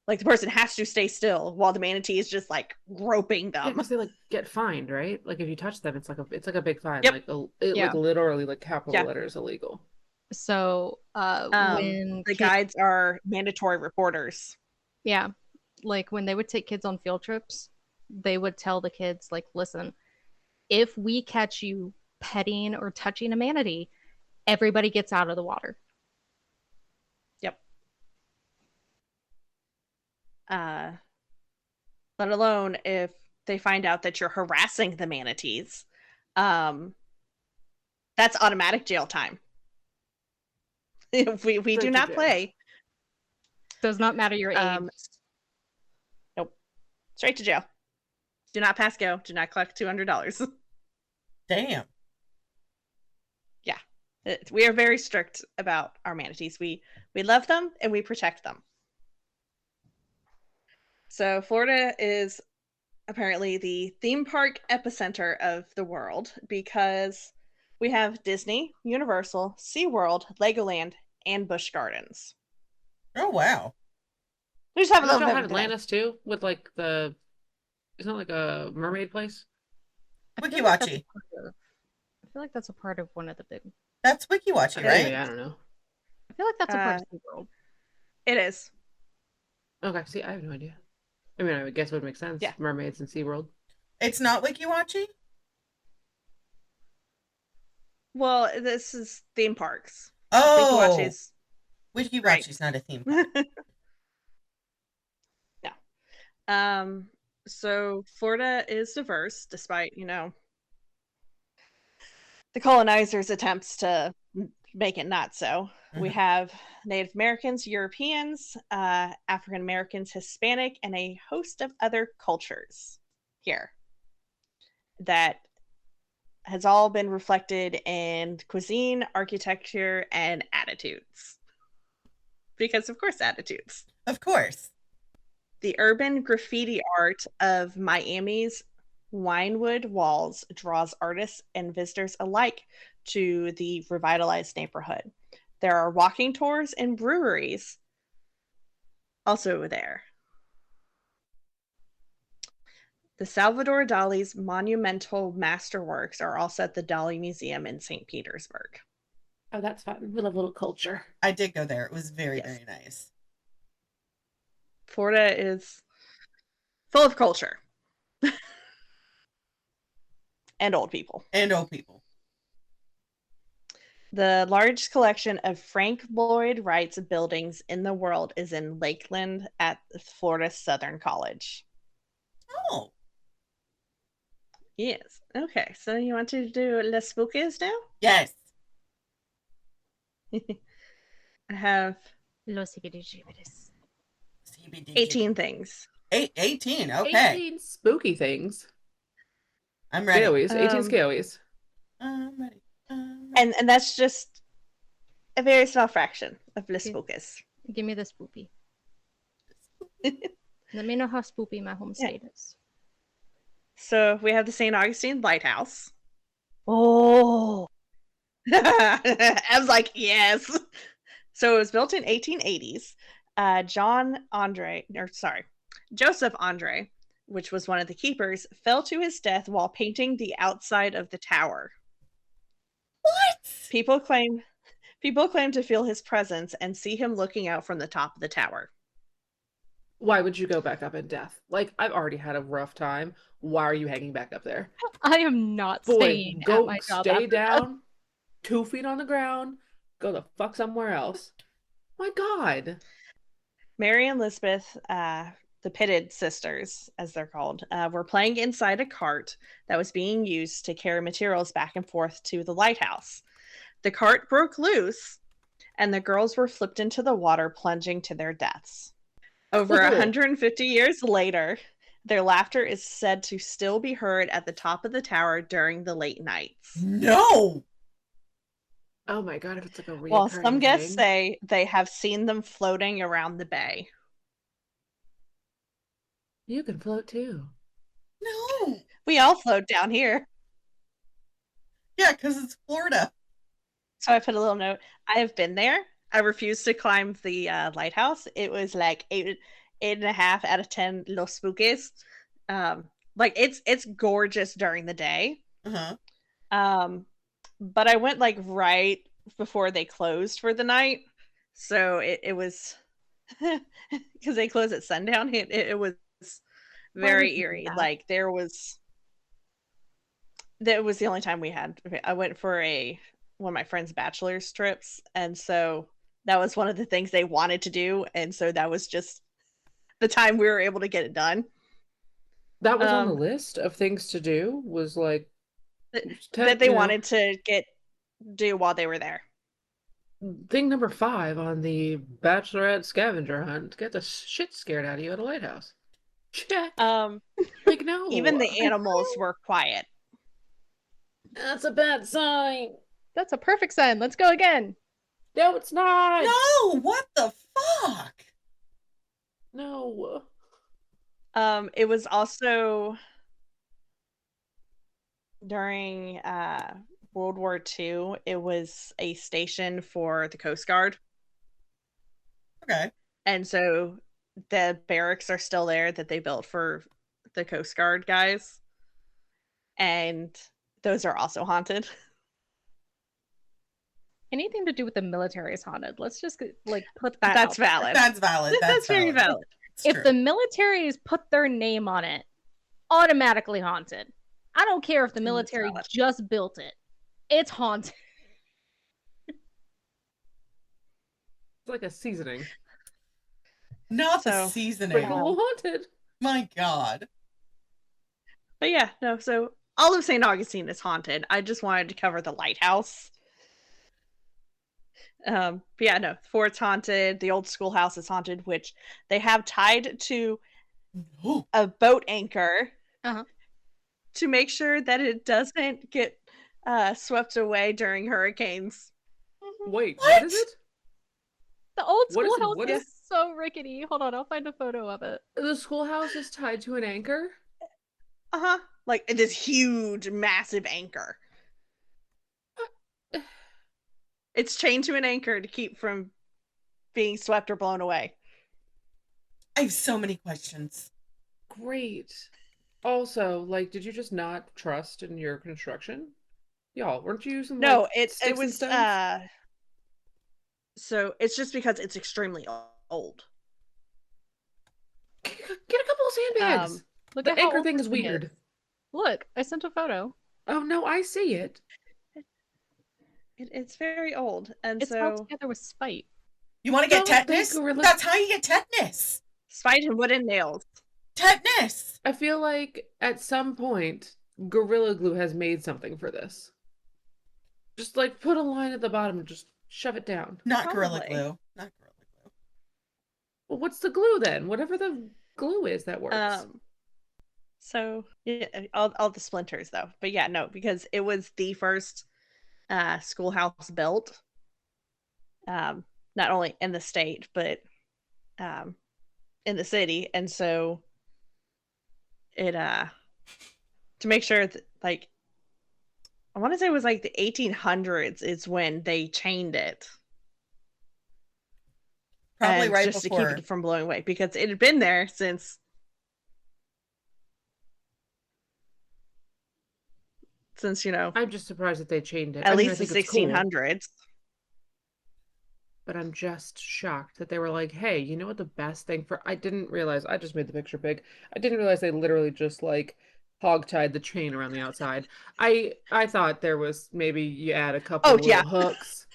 Like, the person has to stay still while the manatee is just like groping Yeah, them. because they like get fined, right? Like if you touch them, it's like a big fine. Yep. Like it Yeah. like literally like capital Yeah. letters illegal. So when The kids, guides are mandatory reporters. yeah, like when they would take kids on field trips, they would tell the kids, like, listen, if we catch you petting or touching a manatee, everybody gets out of the water. Yep. Let alone if they find out that you're harassing the manatees. That's automatic jail time. we Straight do to not jail. play. Does not matter your age. Nope. Straight to jail. Do not pass go. Do not collect $200. Damn. Yeah. We are very strict about our manatees. We love them and we protect them. So Florida is apparently the theme park epicenter of the world because we have Disney, Universal, SeaWorld, Legoland, and Busch Gardens. Oh, wow. We just have a Don't little y'all bit have of everything. Atlantis too? With like isn't it like a mermaid place? I feel like that's Wikiwachi. a part of- I feel like that's a part of one of the big. That's Wikiwachi, Maybe, right? I don't know. I feel like that's a part of SeaWorld. It is. Okay, see, I have no idea. I mean, I would guess it would make sense. Yeah. Mermaids in SeaWorld. It's not Wikiwachi? Well, this is theme parks. Oh, Wikiwachi's Wikiwachi's not a theme park. No. So Florida is diverse, despite, the colonizers' attempts to make it not so. We Mhm. have Native Americans, Europeans, African Americans, Hispanic, and a host of other cultures here that has all been reflected in cuisine, architecture, and attitudes. Because, of course, attitudes. Of course. The urban graffiti art of Miami's Winewood walls draws artists and visitors alike to the revitalized neighborhood. There are walking tours and breweries also there. The Salvador Dali's monumental masterworks are also at the Dali Museum in St. Petersburg. Oh, that's fun. We love a little culture. I did go there. It was very, Yes. very nice. Florida is full of culture. And old people. And old people. The largest collection of Frank Lloyd Wright's buildings in the world is in Lakeland at Florida Southern College. Oh. Yes. Okay, so you want to do Les Spookies now? Yes. I have Los Igirigibiris. 18 things. 18. Okay. 18 spooky things. I'm ready. Scalies. 18 scalies. I'm ready. And that's just a very small fraction of Les Spookies. Give me the spoopy. Let me know how spoopy my home state is. So we have the St. Augustine Lighthouse. Oh. I was like, yes. So it was built in 1880s. Joseph Andre, which was one of the keepers, fell to his death while painting the outside of the tower. What? People claim to feel his presence and see him looking out from the top of the tower. Why would you go back up in death? Like, I've already had a rough time. Why are you hanging back up there? I am not Boy, staying go at my job. stay after that. down, 2 feet on the ground, go the fuck somewhere else. My God. Mary and Elizabeth, the Pitted sisters, as they're called, were playing inside a cart that was being used to carry materials back and forth to the lighthouse. The cart broke loose, and the girls were flipped into the water, plunging to their deaths. Over 150 years later, their laughter is said to still be heard at the top of the tower during the late nights. No! Oh my god, if it's like a reoccurring Well, some guests thing. say they have seen them floating around the bay. You can float too. No! We all float down here. Yeah, because it's Florida. So I put a little note. I have been there. I refused to climb the lighthouse. It was like 8.5 out of 10 Los Spookies. Like it's gorgeous during the day. Uh-huh. But I went like right before they closed for the night. So it was because they close at sundown. It was very eerie. Like that was the only time we had. I went for one of my friend's bachelor's trips, and so that was one of the things they wanted to do, and so that was just the time we were able to get it done. That was on the list of things to do, was like that they wanted to do while they were there. Thing number 5 on the Bachelorette scavenger hunt: get the shit scared out of you at a lighthouse. Check. Like, no. Even the animals were quiet. That's a bad sign. That's a perfect sign. Let's go again. No, it's not. No, what the fuck? No. It was also during World War II. It was a station for the Coast Guard. Okay. And so the barracks are still there that they built for the Coast Guard guys. And those are also haunted. Anything to do with the military is haunted. Let's just like put that. That's valid. That's valid. That's very valid. If the military has put their name on it, automatically haunted. I don't care if the military just built it. It's haunted. It's like a seasoning. Not the seasoning. Haunted. My God. But yeah, no, so all of St. Augustine is haunted. I just wanted to cover the lighthouse. But yeah, no, the fort's haunted. The old schoolhouse is haunted, which they have tied to a boat anchor to make sure that it doesn't get swept away during hurricanes. Wait, what is it? The old What is it? schoolhouse What is so rickety. Hold on, I'll find a photo of it. The schoolhouse is tied to an anchor? Like this huge, massive anchor. It's chained to an anchor to keep from being swept or blown away. I have so many questions. Great. Also, like, did you just not trust in your construction? Y'all, weren't you using No, it was so it's just because it's extremely old. Get a couple of sandbags. Look the at how anchor old thing this is thing weird. Look, I sent a photo. Oh no, I see it. It's very old, and it's held together with spite. You want to get tetanus? That's how you get tetanus. Spite and wooden nails. Tetanus. I feel like at some point, Gorilla Glue has made something for this. Just like put a line at the bottom and just shove it down. Not Gorilla Glue. Not Gorilla Glue. Well, what's the glue then? Whatever the glue is that works. So yeah, all the splinters though. But yeah, no, because it was the first schoolhouse built. Not only in the state, but in the city, and so it to make sure that, like, I want to say it was like the 1800s is when they chained it. Probably right just before. to keep it from blowing away, because it had been there since I'm just surprised that they chained it. At least the 1600s. But I'm just shocked that they were like, hey, you know what the best thing for... I didn't realize... I just made the picture big. I didn't realize they literally just, like, hog-tied the chain around the outside. I thought there was maybe you add a couple little hooks.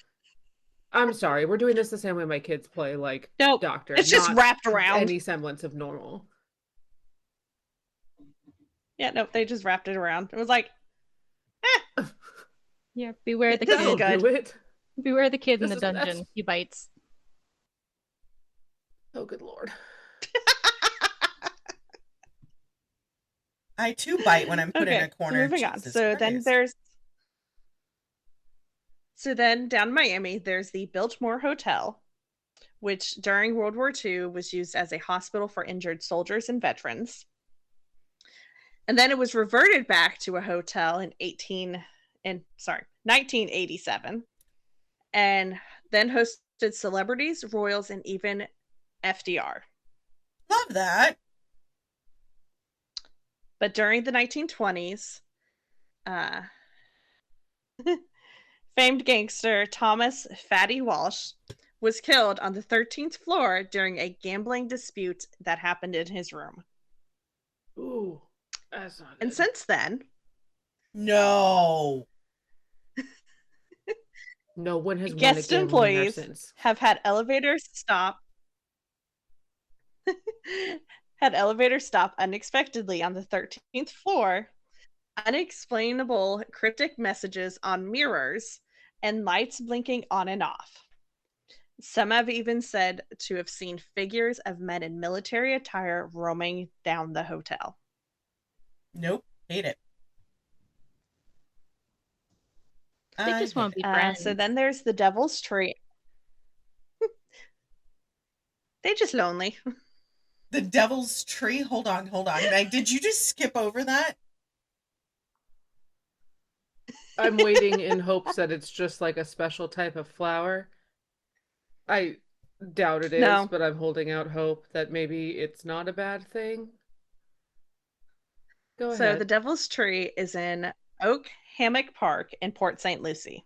I'm sorry. We're doing this the same way my kids play, like, Nope. doctor. It's just not wrapped around. any semblance of normal. Yeah, nope, they just wrapped it around. It was like, Yeah, beware the This is kid. good. Do it. Beware the kid in This the is- that's- dungeon. He bites. Oh, good lord. I too bite when I'm put in okay, a corner. moving on. Jesus So then Christ. there's down in Miami, there's the Biltmore Hotel, which during World War II was used as a hospital for injured soldiers and veterans. And then it was reverted back to a hotel in 1987, and then hosted celebrities, royals, and even FDR. Love that. But during the 1920s, famed gangster Thomas Fatty Walsh was killed on the 13th floor during a gambling dispute that happened in his room. Ooh. That's not And good. since then, No. No one has won a guest gambling there employees since. have had elevators stop unexpectedly on the 13th floor, unexplainable cryptic messages on mirrors, and lights blinking on and off. Some have even said to have seen figures of men in military attire roaming down the hotel. Nope. Hate it. They just want to be friends. So then there's the Devil's Tree. They just lonely. The Devil's Tree. Hold on. Meg, did you just skip over that? I'm waiting in hopes that it's just like a special type of flower. I doubt it is, No. but I'm holding out hope that maybe it's not a bad thing. Go So ahead. the Devil's Tree is in Oak Hammock Park in Port St. Lucie.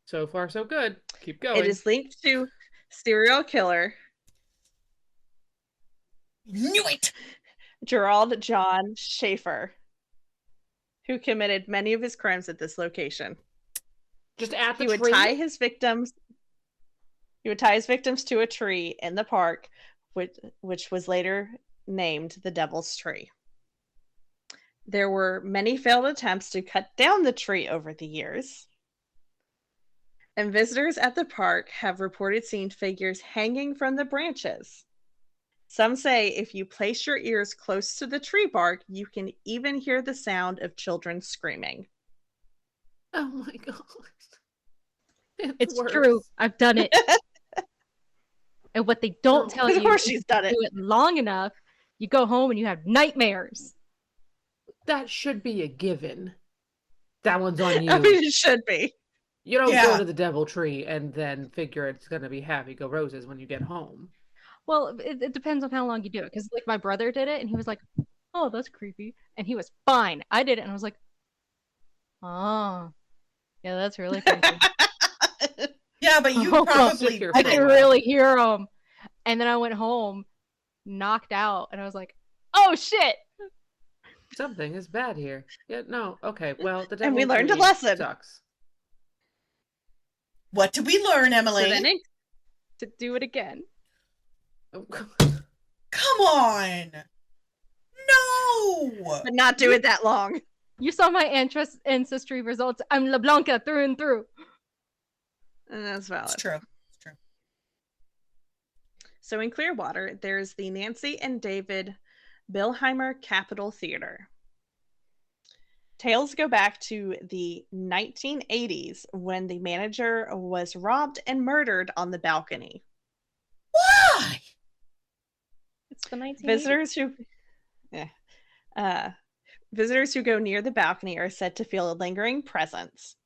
So far, so good. Keep going. It is linked to serial killer Knew it. Gerald John Schaefer, who committed many of his crimes at this location. Just at the He would tree? tie his victims to a tree in the park, which was later named the Devil's Tree. There were many failed attempts to cut down the tree over the years. And visitors at the park have reported seeing figures hanging from the branches. Some say if you place your ears close to the tree bark, you can even hear the sound of children screaming. Oh my god. It's worse. true. I've done it. And what they don't tell Of you course is she's done you it. do it long enough, you go home and you have nightmares. That should be a given. That one's on you. I mean, it should be. You don't Yeah. go to the devil tree and then figure it's going to be happy-go-roses when you get home. Well, it depends on how long you do it. Because, like, my brother did it, and he was like, oh, that's creepy. And he was fine. I did it, and I was like, oh, yeah, that's really creepy. Yeah, but you Oh, probably. Your I friend. could really hear him. And then I went home, knocked out, and I was like, oh, shit. Something is bad here. Yeah, no. Okay, well, the devil And we learned a tree lesson. sucks. What did we learn, Emily? So then To do it again. Oh, Come on. No. but not do it that long. You saw my ancestry results. I'm LeBlanca through and through. And that's valid. It's true. It's true. So in Clearwater, there's the Nancy and David Bilheimer Capitol Theater. Tales go back to the 1980s when the manager was robbed and murdered on the balcony. Why? It's the 1980s. Visitors who go near the balcony are said to feel a lingering presence.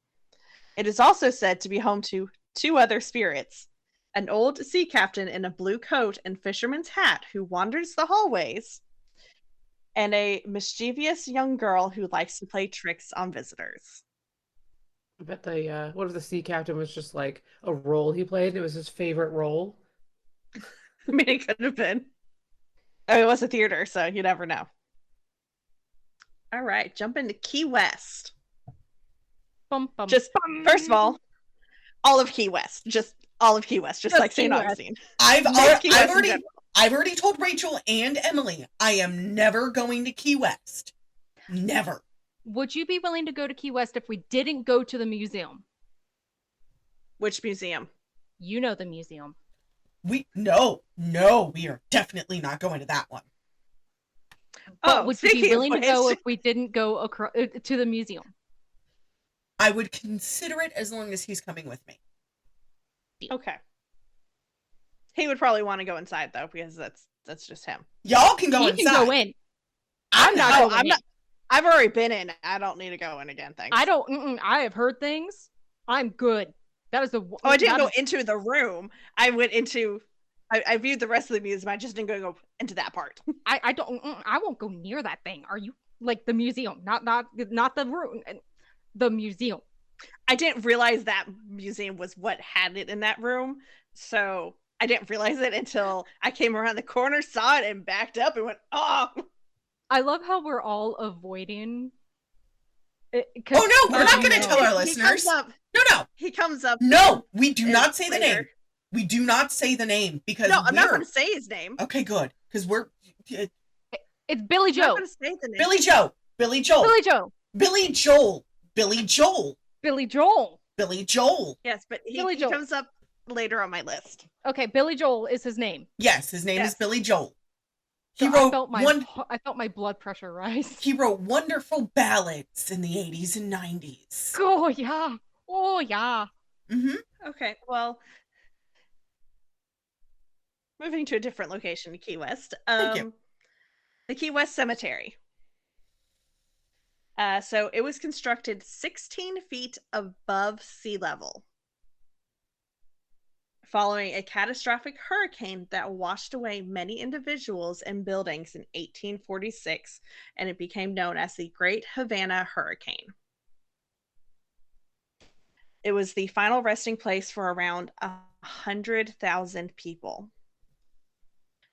It is also said to be home to two other spirits, an old sea captain in a blue coat and fisherman's hat who wanders the hallways, and a mischievous young girl who likes to play tricks on visitors. I bet what if the sea captain was just like a role he played? It was his favorite role. I mean, it could have been. Oh, it was a theater, so you never know. All right, jump into Key West. Bum, bum, Just bum. first of all of Key West. Just all of Key West, just Just like St. Key West. Augustine. I've Just Key West in already general. I've already told Rachel and Emily I am never going to Key West. Never. Would you be willing to go to Key West if we didn't go to the museum? Which museum? You know the museum. No, we are definitely not going to that one. But would you be speaking of willing to go which- if we didn't go to the museum? I would consider it as long as he's coming with me. Okay. He would probably want to go inside though, because that's just him. Y'all can go He inside. can go in. I'm not not. Oh, going I'm in. not. I've already been in. I don't need to go in again. Thanks. I don't. I have heard things. I'm good. That is the. Oh, I didn't go into the room. I went into. I viewed the rest of the museum. I just didn't go into that part. I don't. I won't go near that thing. Are you like the museum? Not the room. The museum. I didn't realize that museum was what had it in that room, so I didn't realize it until I came around the corner, saw it, and backed up and went, "Oh!" I love how we're all avoiding. Oh no, we're not going to tell our He listeners. comes up. No. He comes up. No, we do and not say the later- name. We do not say the name because No, I'm not we're going to say his name. okay. Good, because we're It's Billy I'm not Joe. going to say the name. Billy Joe, Billy Joe. Billy Joel, Billy Joel. Billy Joel. Yes, but Billy he Joel. comes up later on my list. Okay, Billy Joel is his name. Yes, his name is Yes. Billy Joel. He So wrote I felt my blood pressure rise. He wrote wonderful ballads in the 80s and 90s. Oh yeah. Oh yeah. Mm-hmm. Okay, well, moving to a different location in Key West. Thank you. The Key West Cemetery. So it was constructed 16 feet above sea level, following a catastrophic hurricane that washed away many individuals and buildings in 1846, and it became known as the Great Havana Hurricane. It was the final resting place for around 100,000 people,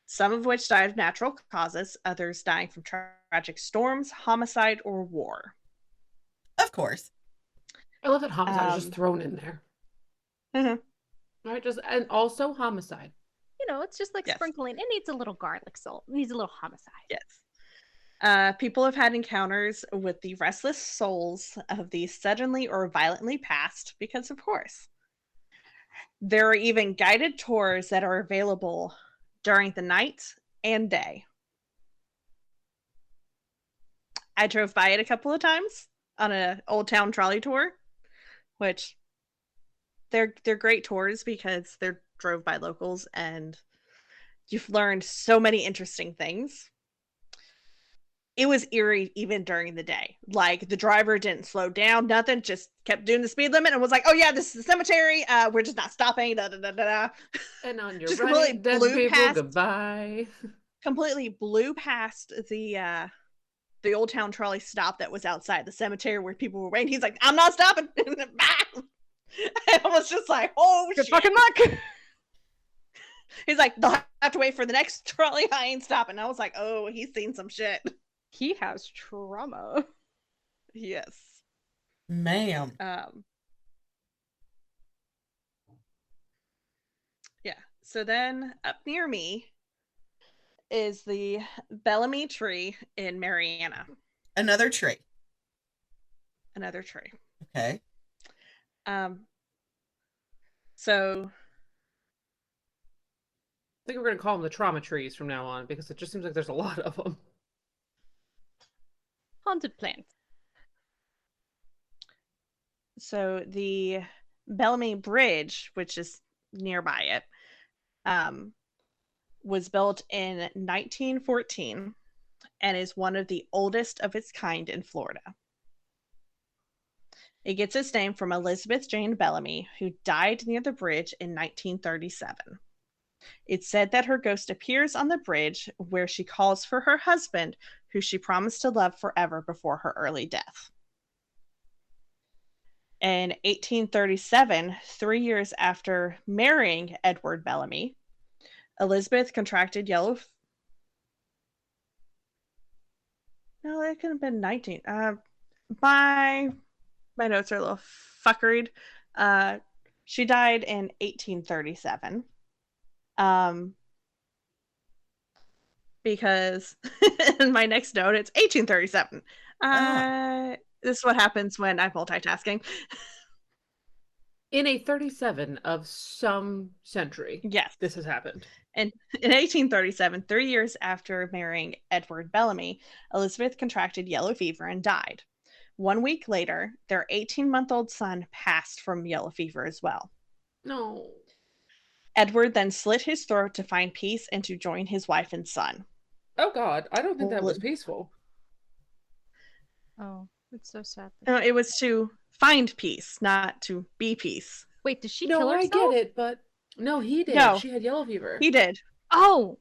some of which died of natural causes, others dying from tragic storms, homicide, or war. Of course. I love that homicide is just Um, thrown in there. Mhm. Right, and also homicide. You know, it's just like Yes. sprinkling. It needs a little garlic salt. It needs a little homicide. Yes. People have had encounters with the restless souls of the suddenly or violently passed, because of course. There are even guided tours that are available during the night and day. I drove by it a couple of times on an Old Town trolley tour, which they're great tours because they're drove by locals and you've learned so many interesting things. It was eerie even during the day. Like, the driver didn't slow down, nothing, just kept doing the speed limit and was like, "Oh yeah, this is the cemetery. We're just not stopping." Da, da, da, da, da. And on your Just right, completely dead blew people, past- goodbye. Completely blew past the Old Town trolley stop that was outside the cemetery where people were waiting. He's like, "I'm not stopping." And I was just like, "Oh Good shit!" fucking luck. He's like, "They'll have to wait for the next trolley. I ain't stopping." I was like, "Oh, he's seen some shit." He has trauma. Yes. Ma'am. Yeah. So then up near me is the Bellamy tree in Mariana. Another tree. Another tree. Okay. So I think we're going to call them the trauma trees from now on because it just seems like there's a lot of them. Haunted plant. so the Bellamy Bridge, which is nearby it, was built in 1914 and is one of the oldest of its kind in Florida. It gets its name from Elizabeth Jane Bellamy, who died near the bridge in 1937. It's said that her ghost appears on the bridge where she calls for her husband, who she promised to love forever before her early death. In 1837, 3 years after marrying Edward Bellamy, Elizabeth contracted yellow. No, it could have been 19. My notes are a little fuckeried. She died in 1837. Because in my next note, it's 1837. This is what happens when I'm multitasking. In a 37 of some century, Yes. this has happened. And in 1837, 3 years after marrying Edward Bellamy, Elizabeth contracted yellow fever and died. 1 week later, their 18-month-old son passed from yellow fever as well. No. Edward then slit his throat to find peace and to join his wife and son. Oh God, I don't think that was peaceful. Oh, it's so sad. No, it was to find peace, not to be peace. Wait, did she No, kill herself? I get it, but no, he did. No. She had yellow fever. He did. Oh,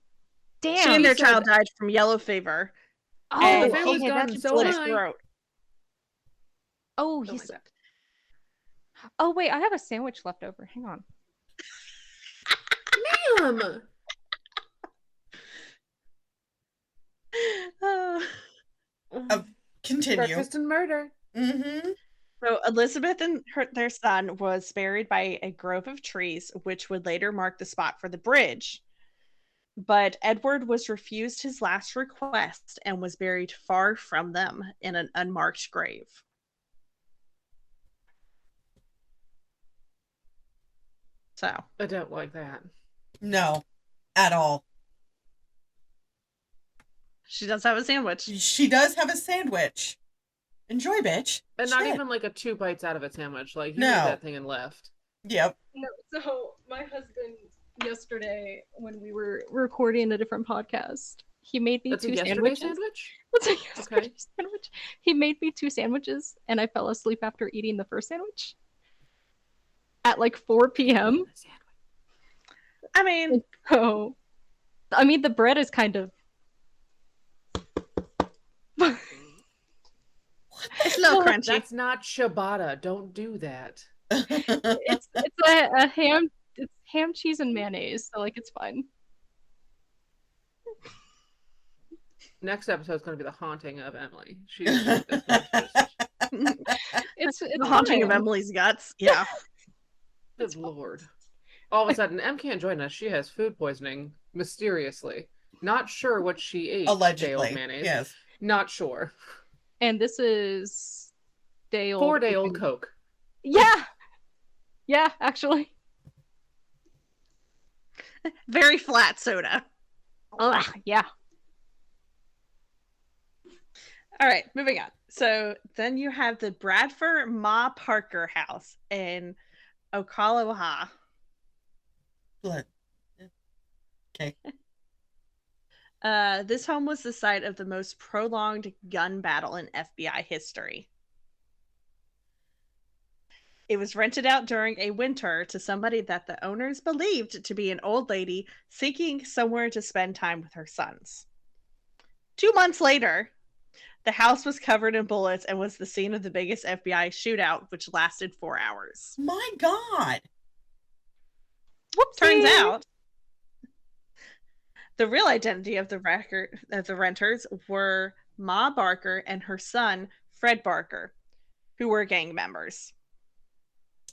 damn. She and their He said- child died from yellow fever. Oh, and the family's he gone, had so slit am his I. throat. Oh, Oh my he's. God. Oh wait, I have a sandwich left over. Hang on. Ma'am. Continue. Breakfast and murder. Mm-hmm. So Elizabeth and their son was buried by a grove of trees, which would later mark the spot for the bridge. But Edward was refused his last request and was buried far from them in an unmarked grave. So I don't like that. No, at all. she does have a sandwich. She does have a sandwich. Enjoy, bitch. And not Shit. even like a 2 bites out of it sandwich. Like, he No. ate that thing and left. Yep. No, so my husband yesterday, when we were recording a different podcast, he made me That's a two yesterday sandwiches. sandwich? That's a yesterday Okay. sandwich. He made me 2 sandwiches, and I fell asleep after eating the first sandwich at like 4 p.m. I mean, So, I mean, the bread is kind of. it's a little Well, crunchy. That's not ciabatta. Don't do that. it's a ham. It's ham, cheese, and mayonnaise. So like, it's fine. Next episode is going to be the haunting of Emily. She's just, It's The haunting of fine. Emily's guts. Yeah. good lord. All of a sudden, Em can't join us. She has food poisoning mysteriously. Not sure what she ate. Allegedly. Day-old mayonnaise. Yes. Not sure. And this is day-old. 4-day-old Coke. Yeah. Yeah, actually. Very flat soda. Ugh, yeah. All right, moving on. So then you have the Bradford Ma Parker House in Ocklawaha. Blood. Okay. This home was the site of the most prolonged gun battle in FBI history. It was rented out during a winter to somebody that the owners believed to be an old lady seeking somewhere to spend time with her sons. 2 months later, the house was covered in bullets and was the scene of the biggest FBI shootout, which lasted 4 hours. My God. Whoopsie. Turns out, the real identity of the renters were Ma Barker and her son, Fred Barker, who were gang members.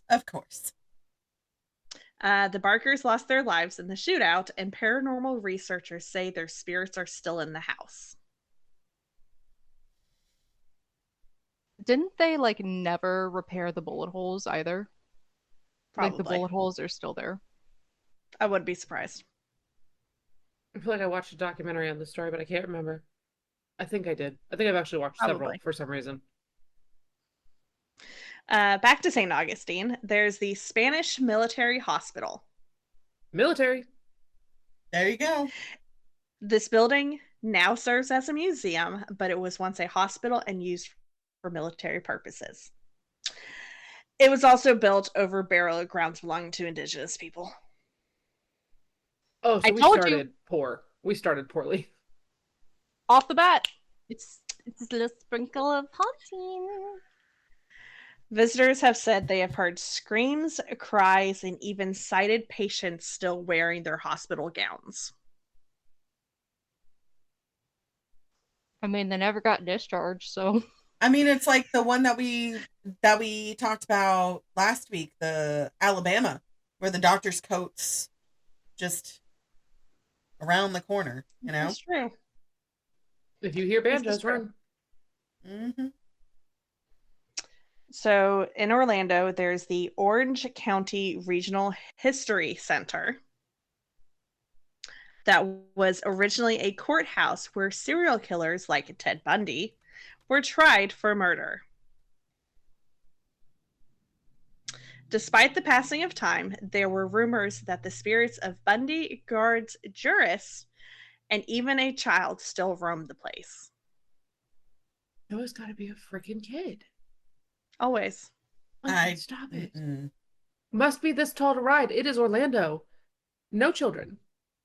Of course. The Barkers lost their lives in the shootout, and paranormal researchers say their spirits are still in the house. Didn't they like never repair the bullet holes either? Like the Probably. bullet holes are still there. I wouldn't be surprised. I feel like I watched a documentary on this story, but I can't remember. I think I did. I think I've actually watched several Probably. for some reason. Back to St. Augustine, there's the Spanish Military Hospital. Military. There you go. This building now serves as a museum, but it was once a hospital and used for military purposes. It was also built over burial grounds belonging to indigenous people. Oh, so I we told you. started poor. We started poorly. Off the bat, it's a little sprinkle of haunting. Visitors have said they have heard screams, cries, and even sighted patients still wearing their hospital gowns. I mean, they never got discharged, so I mean, it's like the one that we talked about last week, the Alabama, where the doctor's coat's just around the corner, you know? That's true. If you hear This is banjos, true. run. Mm-hmm. So in Orlando, there's the Orange County Regional History Center that was originally a courthouse where serial killers like Ted Bundy were tried for murder. Despite the passing of time, there were rumors that the spirits of Bundy guards jurists and even a child still roamed the place. You always got to be a freaking kid. Always. Like, stop it. Mm-mm. Must be this tall to ride. It is Orlando. No children.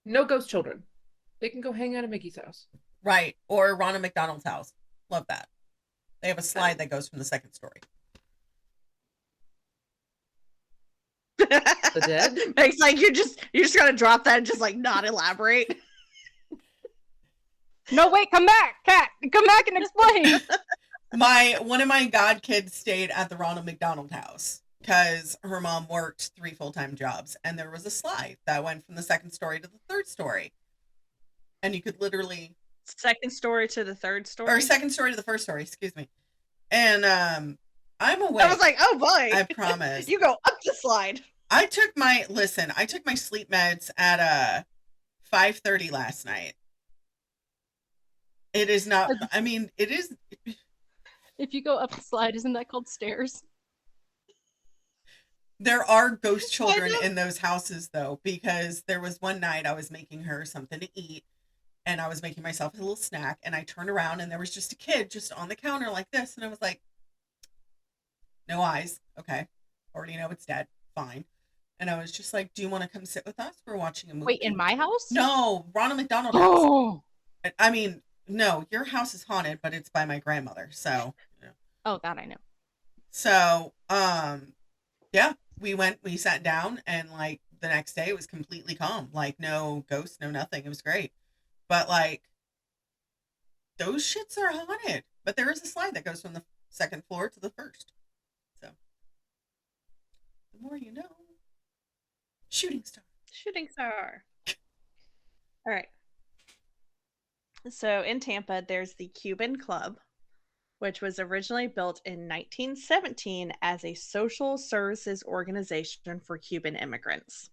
No ghost children. They can go hang out at Mickey's house. Right. Or Ronald McDonald's house. Love that. They have a slide that goes from the second story. The dead? It's like you're just gonna drop that and just like not elaborate. No, wait, come back, Kat. Come back and explain. One of my god kids stayed at the Ronald McDonald house because her mom worked 3 full-time jobs, and there was a slide that went from the second story to the third story, and you could literally Second story to the third story. or second story to the first story, excuse me. And I'm awake. I was like, oh boy. I promise. You go up the slide. I took my sleep meds at 5:30 last night. It is not, I mean, it is. If you go up the slide, isn't that called stairs? There are ghost I children know. in those houses, though, because there was one night I was making her something to eat, and I was making myself a little snack, and I turned around, and there was just a kid just on the counter like this, and I was like, no eyes, okay, already know it's dead, fine. And I was just like, do you want to come sit with us? We're watching a movie. Wait, in my house? No, Ronald McDonald house. Oh. I mean, no, your house is haunted, but it's by my grandmother, so. You know. Oh, that I know. So, yeah, we sat down, and like the next day it was completely calm, like no ghosts, no nothing. It was great. But like those shits are haunted. But there is a slide that goes from the second floor to the first. So the more you know. Shooting star. Shooting star. All right. So in Tampa, there's the Cuban Club, which was originally built in 1917 as a social services organization for Cuban immigrants.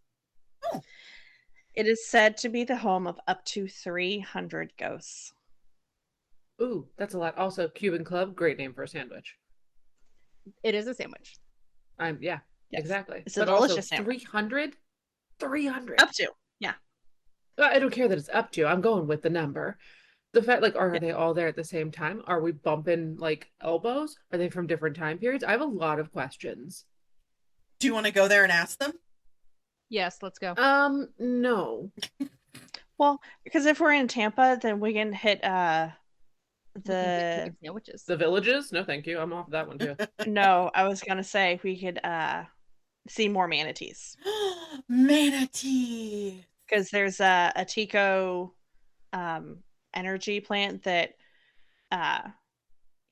Oh. It is said to be the home of up to 300 ghosts. Ooh, that's a lot. Also, Cuban Club, great name for a sandwich. It is a sandwich. Yeah, Yes. exactly. It's a But also, delicious sandwich. 300? 300. Up to. Yeah. I don't care that it's up to. I'm going with the number. The fact, like, are Yeah. they all there at the same time? Are we bumping, like, elbows? Are they from different time periods? I have a lot of questions. Do you want to go there and ask them? Yes, let's go. No. Well, because if we're in Tampa, then we can hit We can get the chicken sandwiches. The Villages? No, thank you. I'm off that one, too. no, I was gonna say we could see more manatees. Manatee. Because there's a Tico energy plant that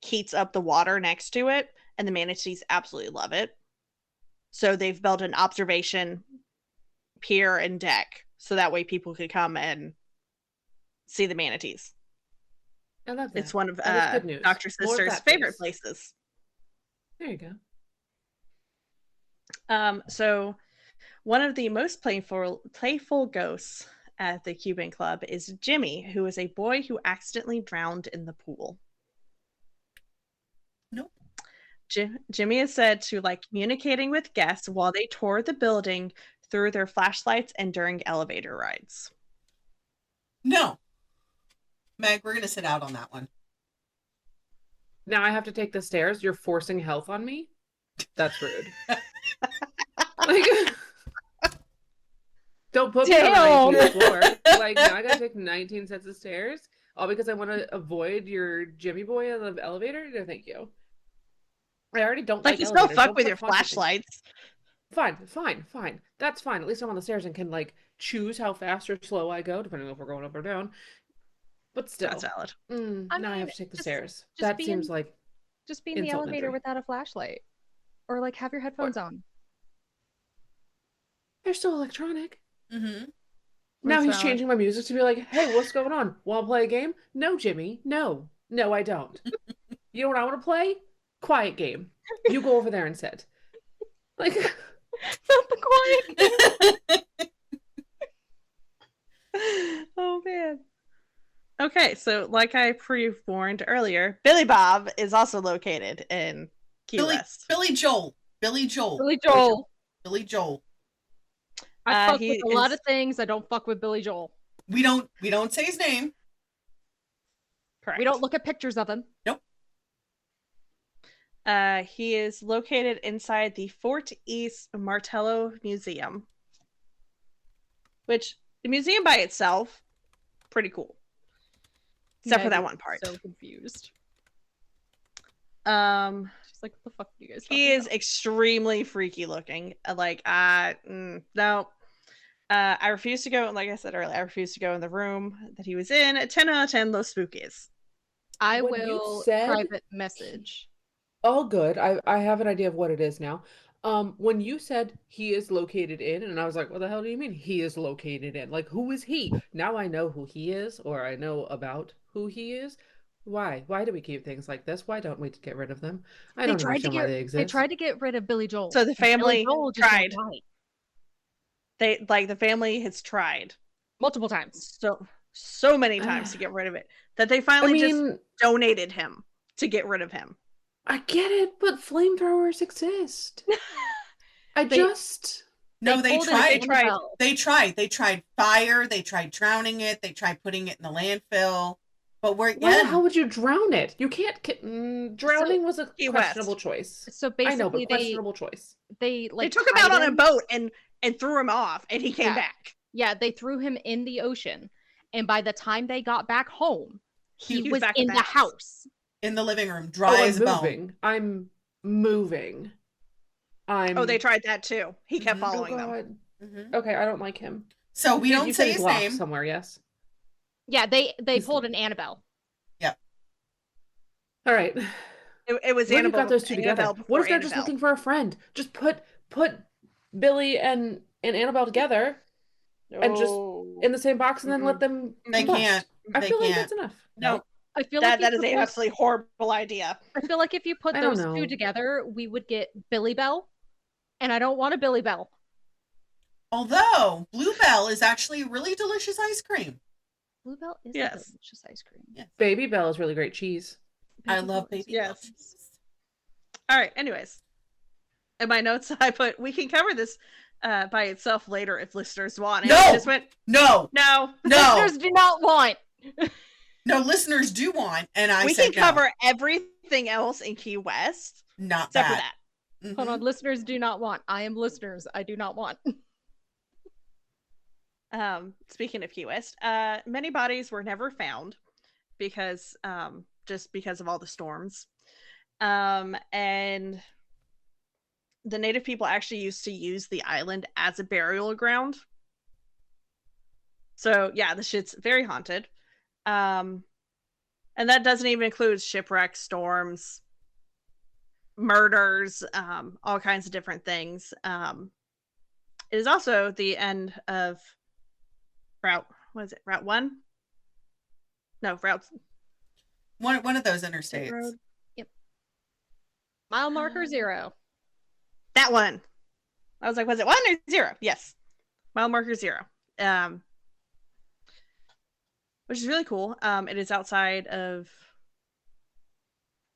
heats up the water next to it, and the manatees absolutely love it. So they've built an observation pier and deck, so that way people could come and see the manatees. I love that. It's one of That is good news. Dr. More of Sister's that, favorite please. places. There you go. So one of the most playful ghosts at the Cuban Club is Jimmy, who is a boy who accidentally drowned in the pool. Nope. Jimmy is said to like communicating with guests while they tour the building through their flashlights and during elevator rides. No. Meg, we're going to sit out on that one. Now I have to take the stairs. You're forcing health on me? That's rude. Like, don't put me on the 19th floor. Like, now I gotta take 19 sets of stairs, all because I want to avoid your Jimmy boy in the elevator? No, thank you. I already don't Like like you still elevators. fuck Don't with put your haunted things. flashlights. Fine. That's fine. At least I'm on the stairs and can, like, choose how fast or slow I go, depending on if we're going up or down. But still. That's valid. I now I have mean, to take the just- stairs. just That seems like Just be in the Insult elevator injury. without a flashlight. Or like have your headphones on. They're still electronic. Mm-hmm. Now That's he's valid. changing my music to be like, hey, what's going on? Want to play a game? No, Jimmy. No. No, I don't. You know what I want to play? Quiet game. You go over there and sit. Like, Not the quiet. Oh man. Okay, so like I pre-warned earlier, Billy Bob is also located in Key West. Billy Joel. Billy Joel. Billy Joel. Billy Joel. I fuck he with a lot is- of things. I don't fuck with Billy Joel. We don't say his name. Correct. We don't look at pictures of him. Nope. He is located inside the Fort East Martello Museum, which the museum by itself, pretty cool. Except for that one part. So confused. She's like, what the fuck are you guys he talking is about? extremely freaky looking. Like, no. I refuse to go. Like I said earlier, I refuse to go in the room that he was in. 10 out of 10, those spookies. I when you will said- private message. all good. I have an idea of what it is now. When you said he is located in, and I was like, what the hell do you mean he is located in? Like, who is he? Now I know who he is, or I know about who he is. Why? Why do we keep things like this? Why don't we get rid of them? I don't understand why they exist. They tried to get rid of Billy Joel. So the family Billy Joel just tried. won't die. The family has tried Multiple times. so many times to get rid of it that they finally just donated him to get rid of him. I get it, but flamethrowers exist. No, they tried. They tried fire. They tried drowning it. They tried putting it in the landfill. But why the hell would you drown it? You can't. Drowning was a questionable choice. So basically, I know, but questionable choice. They took him out on a boat and threw him off, and he came back. Yeah, they threw him in the ocean, and by the time they got back home, he was back in at the the house. In the living room, dry as a bone. I'm moving. Oh, they tried that too. He kept following them. Mm-hmm. Okay, I don't like him. So we don't say his name somewhere. Yes. Yeah, they pulled an Annabelle. Yep. All right. It was when Annabelle. You got those two together. What if they're just looking for a friend? Just put Billy and Annabelle together, and just in the same box, and then let them. They can't. I feel like that's enough. No. I feel that like is an absolutely horrible idea. I feel like if you put those two together, we would get Billy Bell, and I don't want a Billy Bell. Although Bluebell is actually really delicious ice cream. Bluebell is a delicious ice cream. Yes. Baby Bell is really great cheese. I love Baby Bell. All right. Anyways, in my notes, I put we can cover this by itself later if listeners want. And I just went no. Listeners do not want. No, listeners do want, and we can cover everything else in Key West. Not except that. for that. Mm-hmm. Hold on, listeners do not want. I am listeners. I do not want. Speaking of Key West, many bodies were never found because just because of all the storms. And the native people actually used to use the island as a burial ground. So yeah, the shit's very haunted. And that doesn't even include shipwrecks, storms, murders, all kinds of different things. It is also the end of Route 1? No, Route one of those interstates. Road. Yep. Mile marker 0. That one. I was like, was it 1 or 0? Yes. Mile marker 0. Which is really cool. It is outside of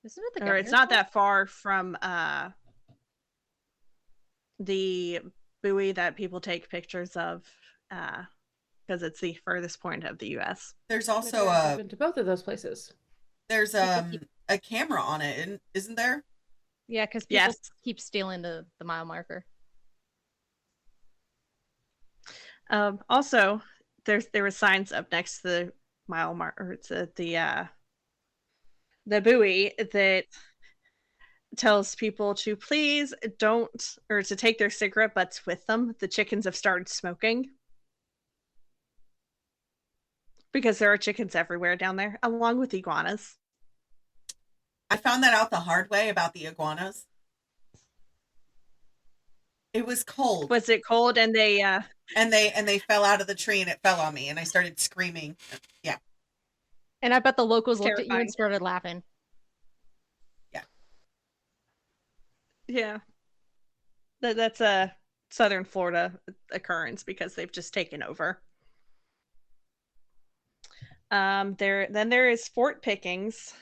Isn't it or it's not that far from the buoy that people take pictures of because it's the furthest point of the US. There's also I've been to both of those places. There's a camera on it, isn't there? Yeah, because people keep stealing the mile marker. Also, there were signs up next to the mile marker, to the buoy that tells people to please don't, or to take their cigarette butts with them. The chickens have started smoking. Because there are chickens everywhere down there, along with iguanas. I found that out the hard way about the iguanas. It was cold. Was it cold and they and they fell out of the tree and it fell on me and I started screaming. Yeah. And I bet the locals looked at you Terrifying. and started laughing. yeah. That's a Southern Florida occurrence because they've just taken over. There is Fort Pickens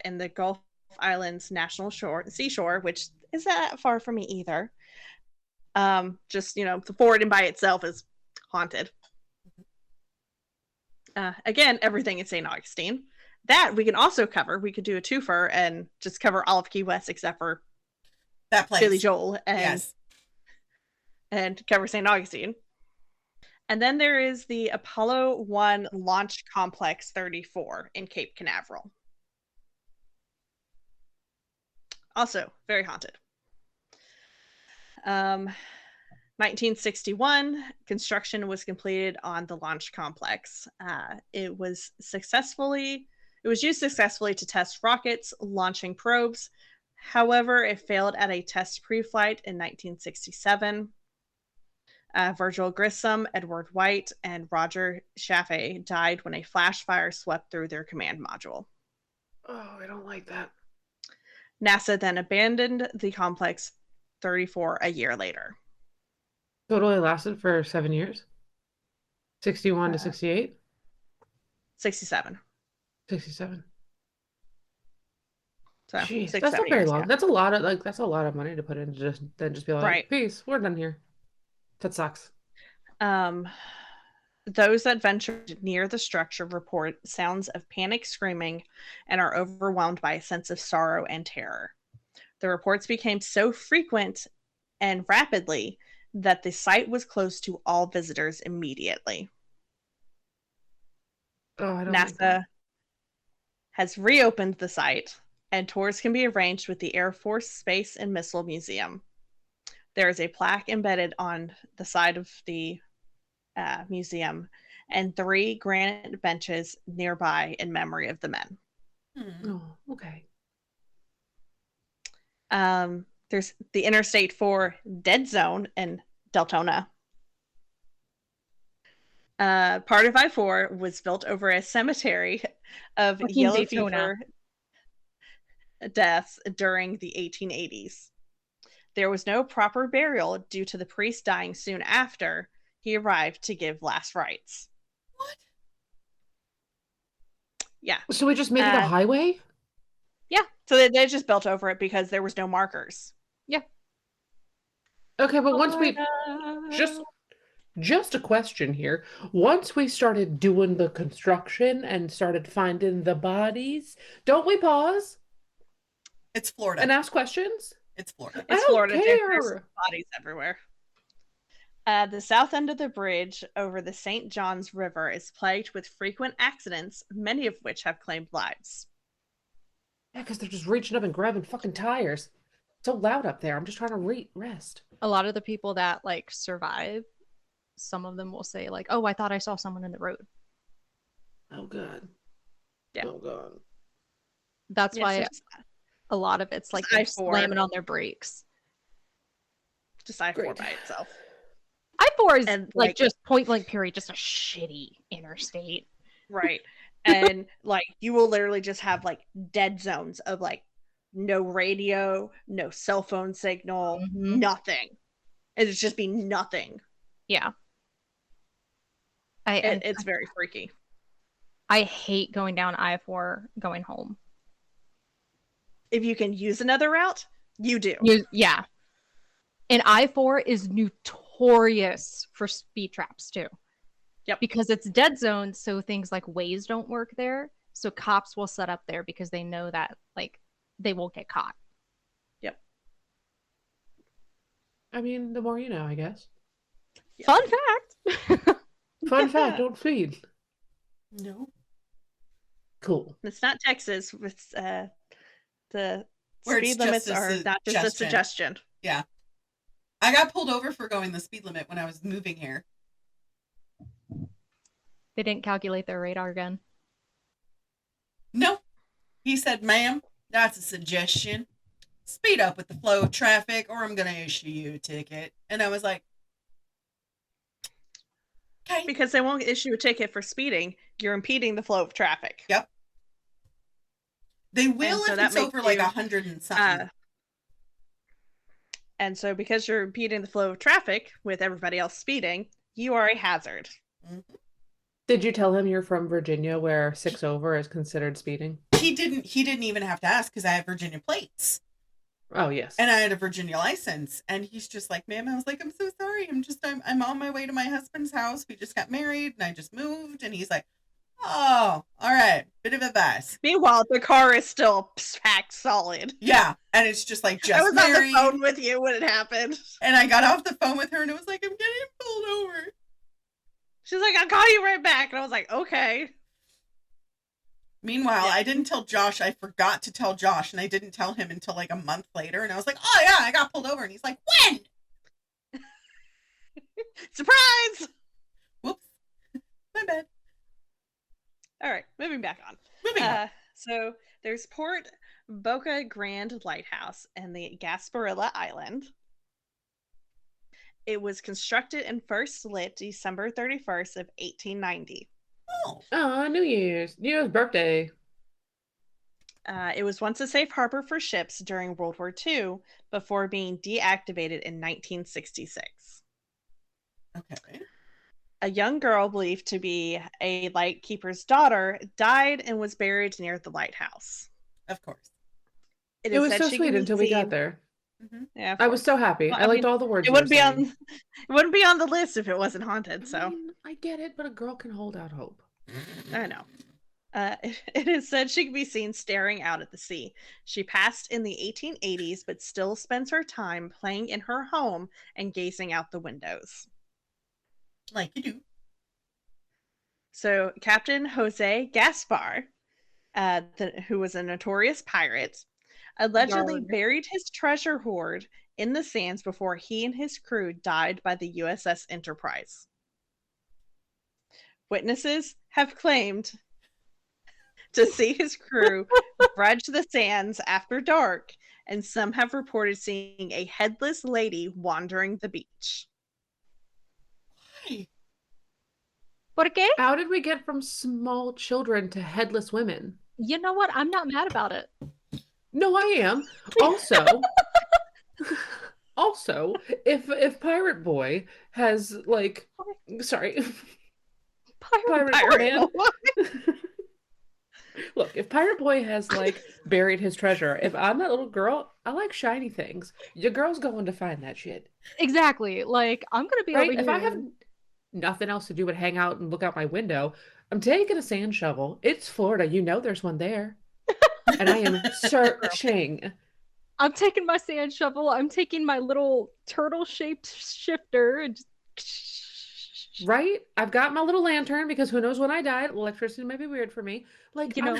in the Gulf Islands National Seashore, which isn't that far from me either. Just, the fort in by itself is haunted. Again, everything in St. Augustine. That we can also cover. We could do a twofer and just cover all of Key West except for That place. Billy Joel Yes. and cover St. Augustine. And then there is the Apollo 1 Launch Complex 34 in Cape Canaveral. Also very haunted. 1961, construction was completed on the launch complex. It was used successfully to test rockets launching probes. However, it failed at a test pre-flight in 1967. Virgil Grissom, Edward White, and Roger Chaffee died when a flash fire swept through their command module. Oh, I don't like that. NASA then abandoned the complex 34 a year later. Totally lasted for 7 years. 61 to 68? 67. 67. So Jeez, 6, that's 7 not very years, long. yeah. That's a lot of money to put in to just be like, Right. peace, we're done here. That sucks. Those that ventured near the structure report sounds of panic screaming and are overwhelmed by a sense of sorrow and terror. The reports became so frequent and rapidly that the site was closed to all visitors immediately. Oh, I don't like NASA that. has reopened the site, and tours can be arranged with the Air Force Space and Missile Museum. There is a plaque embedded on the side of the museum and 3 granite benches nearby in memory of the men. Oh, okay. There's the Interstate 4 Dead Zone in Deltona. Part of I-4 was built over a cemetery of Fucking yellow Daytona. fever deaths during the 1880s. There was no proper burial due to the priest dying soon after he arrived to give last rites. What? Yeah. So we just made it a highway? Yeah. So they just built over it because there was no markers. Yeah. Okay, but once we just a question here. Once we started doing the construction and started finding the bodies, don't we pause It's Florida. and ask questions? It's Florida. It's I don't Florida. There's care. bodies everywhere. The south end of the bridge over the St. Johns River is plagued with frequent accidents, many of which have claimed lives. Yeah, because they're just reaching up and grabbing fucking tires. So loud up there. I'm just trying to rest. A lot of the people that like survive, some of them will say like, "Oh, I thought I saw someone in the road." Oh god. Yeah. Oh god. That's Yes, why it's a lot of it's like It's they're I-4. slamming on their brakes. just I-4 Great. by itself. I-4 is And, like like- just point blank period, just a shitty interstate. Right. And like you will literally just have like dead zones of like no radio, no cell phone signal, Mhm. nothing. It'd just be nothing. Yeah. It's very freaky. I hate going down I-4 going home. If you can use another route, you do. Yeah. And I-4 is notorious for speed traps too. Yep. Because it's dead zone, so things like Waze don't work there. So cops will set up there because they know that like they won't get caught. Yep. I mean, the more you know, I guess. Fun fact. Fun fact, don't speed. No. Cool. It's not Texas. It's the Where it's speed limits just a are not just a suggestion. suggestion. Yeah. I got pulled over for going the speed limit when I was moving here. They didn't calculate their radar gun. No. He said, "Ma'am, That's a suggestion. Speed up with the flow of traffic, or I'm going to issue you a ticket. And I was like, okay. Because they won't issue a ticket for speeding. You're impeding the flow of traffic. Yep. They will so if that it's makes over like you, 100 and something. And so because you're impeding the flow of traffic with everybody else speeding, you are a hazard. Mm-hmm. Did you tell him you're from Virginia, where 6 over is considered speeding? He didn't even have to ask because I have Virginia plates. Oh, yes. And I had a Virginia license. And he's just like, ma'am, I was like, I'm so sorry. I'm on my way to my husband's house. We just got married and I just moved. And he's like, oh, all right. Bit of advice. Meanwhile, the car is still packed solid. Yeah. And it's just like, just I was married. on the phone with you when it happened. And I got off the phone with her and it was like, I'm getting pulled over. She's like, I'll call you right back. And I was like, okay. Meanwhile, I didn't tell Josh. I forgot to tell Josh, and I didn't tell him until like a month later. And I was like, oh, yeah, I got pulled over. And he's like, when? Surprise! Whoops. My bad. All right, moving back on. Moving on. So there's Port Boca Grande Lighthouse and the Gasparilla Island. It was constructed and first lit December 31st of 1890. Oh, New Year's birthday. It was once a safe harbor for ships during World War II before being deactivated in 1966. Okay. A young girl believed to be a lightkeeper's daughter died and was buried near the lighthouse. Of course. It was so sweet until we got there. Mm-hmm. Yeah, I was so happy. Well, I liked all the words. It wouldn't be on. It wouldn't be on the list if it wasn't haunted. So I get it, but a girl can hold out hope. I know. It is said she can be seen staring out at the sea. She passed in the 1880s, but still spends her time playing in her home and gazing out the windows. Like you do. So Captain Jose Gaspar, who was a notorious pirate, allegedly buried his treasure hoard in the sands before he and his crew died by the USS Enterprise. Witnesses have claimed to see his crew dredge the sands after dark, and some have reported seeing a headless lady wandering the beach. Why? What again? How did we get from small children to headless women? You know what? I'm not mad about it. No, I am. Also, if Pirate Boy has like, sorry, Pirate Man. Look, if Pirate Boy has like buried his treasure, if I'm that little girl, I like shiny things. Your girl's going to find that shit. Exactly. Like, I'm gonna be right? over If here. I have nothing else to do but hang out and look out my window, I'm taking a sand shovel. It's Florida. You know there's one there. And I am searching. I'm taking my sand shovel. I'm taking my little turtle-shaped shifter and just... Right? I've got my little lantern because who knows when I died. Electricity may be weird for me. Like, You know,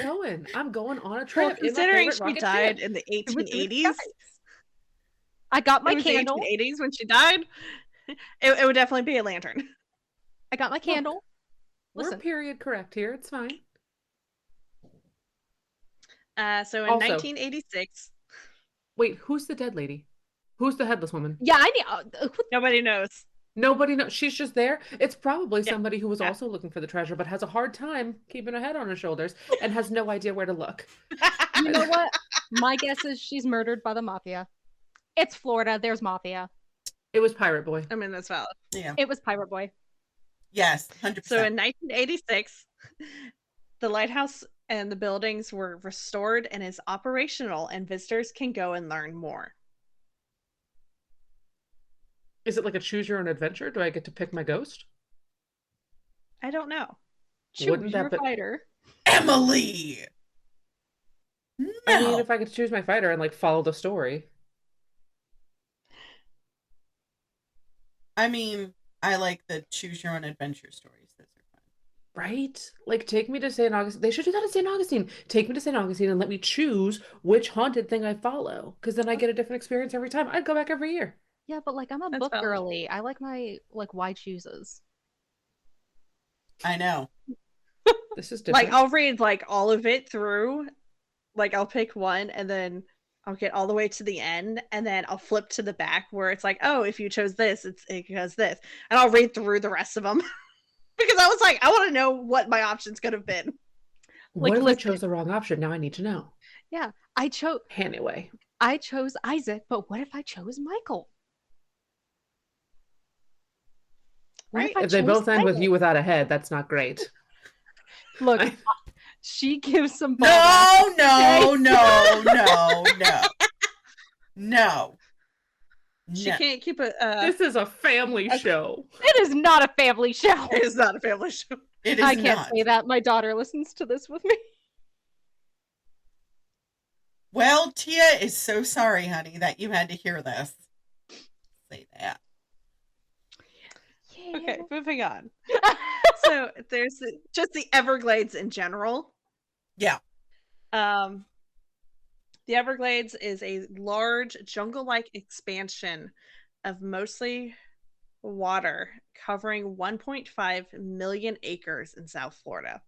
I'm going on a trip. Well, considering she died in the 1880s, I got my it was candle. The 1880s when she died. It would definitely be a lantern. I got my candle. We're period correct here. It's fine. So in 1986. Wait, who's the dead lady? Who's the headless woman? Yeah, I need. Nobody knows. Nobody knows. She's just there. It's probably somebody who was also looking for the treasure, but has a hard time keeping her head on her shoulders and has no idea where to look. You know what? My guess is she's murdered by the mafia. It's Florida. There's mafia. It was Pirate Boy. I mean, that's valid. Yeah. It was Pirate Boy. Yes, 100%. So in 1986, the lighthouse and the buildings were restored and is operational, and visitors can go and learn more. Is it like a choose your own adventure? Do I get to pick my ghost? I don't know. Choose your fighter. Emily! No. I mean, if I could choose my fighter and like follow the story. I mean, I like the choose your own adventure stories. Those are fun. Right? Like, take me to St. Augustine. They should do that at St. Augustine. Take me to St. Augustine and let me choose which haunted thing I follow. Because then I get a different experience every time. I'd go back every year. Yeah, but like I'm a book girly. I like my why chooses. I know. This is different. Like I'll read like all of it through like I'll pick one and then I'll get all the way to the end and then I'll flip to the back where it's like, oh, if you chose this, it does this. And I'll read through the rest of them because I was like, I want to know what my options could have been. What Like, if I listen. chose the wrong option? Now I need to know. Yeah, I chose Anyway. Isaac, but what if I chose Michael? What Right? if I If they chose both end with Michael? you without a head, that's not great. Look, I- she gives some No, ball no, no, no, no. No. She No. can't keep a. This is a family show. It is not a family show. It's not a family show. It is I can't not. say that. My daughter listens to this with me. Well, Tia is so sorry, honey, that you had to hear this. Say that. Yeah. Okay, moving on. So there's just the Everglades in general. Yeah. The Everglades is a large jungle-like expansion of mostly water covering 1.5 million acres in South Florida.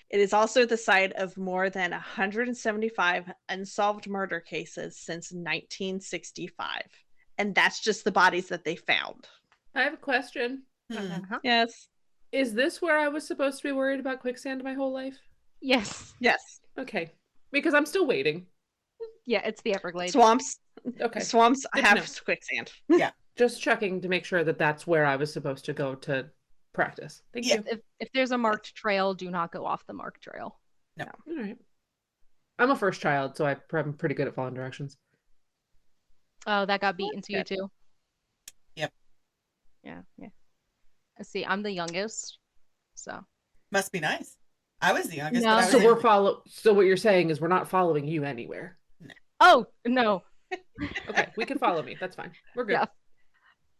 It is also the site of more than 175 unsolved murder cases since 1965. And that's just the bodies that they found. I have a question. Uh-huh. Yes. Is this where I was supposed to be worried about quicksand my whole life? Yes. Yes. Okay. Because I'm still waiting. Yeah, it's the Everglades. Swamps. Okay. Swamps Good to have know. quicksand. Just checking to make sure that that's where I was supposed to go to practice. Thank Yeah. you. If there's a marked trail, do not go off the marked trail. All right. I'm a first child, so I'm pretty good at following directions. Oh, that got beat That's into you good. too. Yep. Yeah. See, I'm the youngest, so Must be nice. I was the youngest, No. but I was So So what you're saying is we're not following you anywhere. oh no, Okay, we can follow me. That's fine. We're good.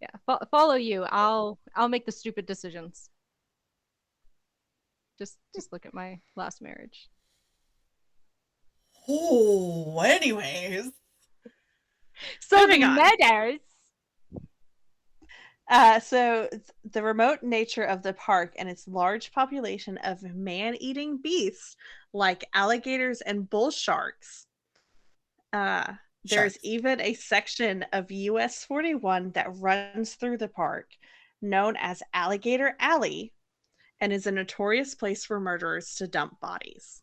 yeah. Follow you. I'll make the stupid decisions. Just look at my last marriage. Oh, anyways. So Moving the on. meadows. So the remote nature of the park and its large population of man-eating beasts like alligators and bull sharks. There's Sharks. even a section of US 41 that runs through the park known as Alligator Alley and is a notorious place for murderers to dump bodies.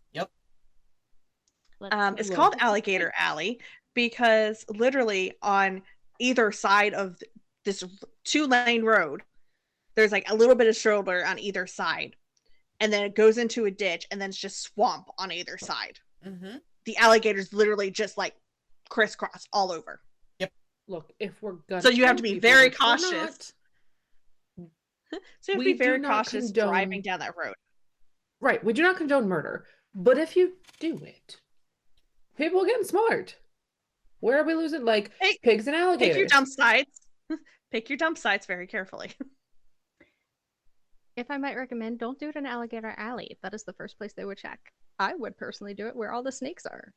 It's Whoa. called Alligator Alley because literally on either side of this 2-lane road, there's like a little bit of shoulder on either side, and then it goes into a ditch, and then it's just swamp on either side. Mm-hmm. The alligators literally just like crisscross all over. Look, if we're gonna So you have kill to be people, very which we're cautious. not- So you have to We be do very not cautious condone- driving down that road. Right, we do not condone murder. But if you do it, people are getting smart. Where are we losing? Like Hey, pigs and alligators. Pick your dump sites. Pick your dump sites very carefully. If I might recommend, don't do it in Alligator Alley. That is the first place they would check. I would personally do it where all the snakes are.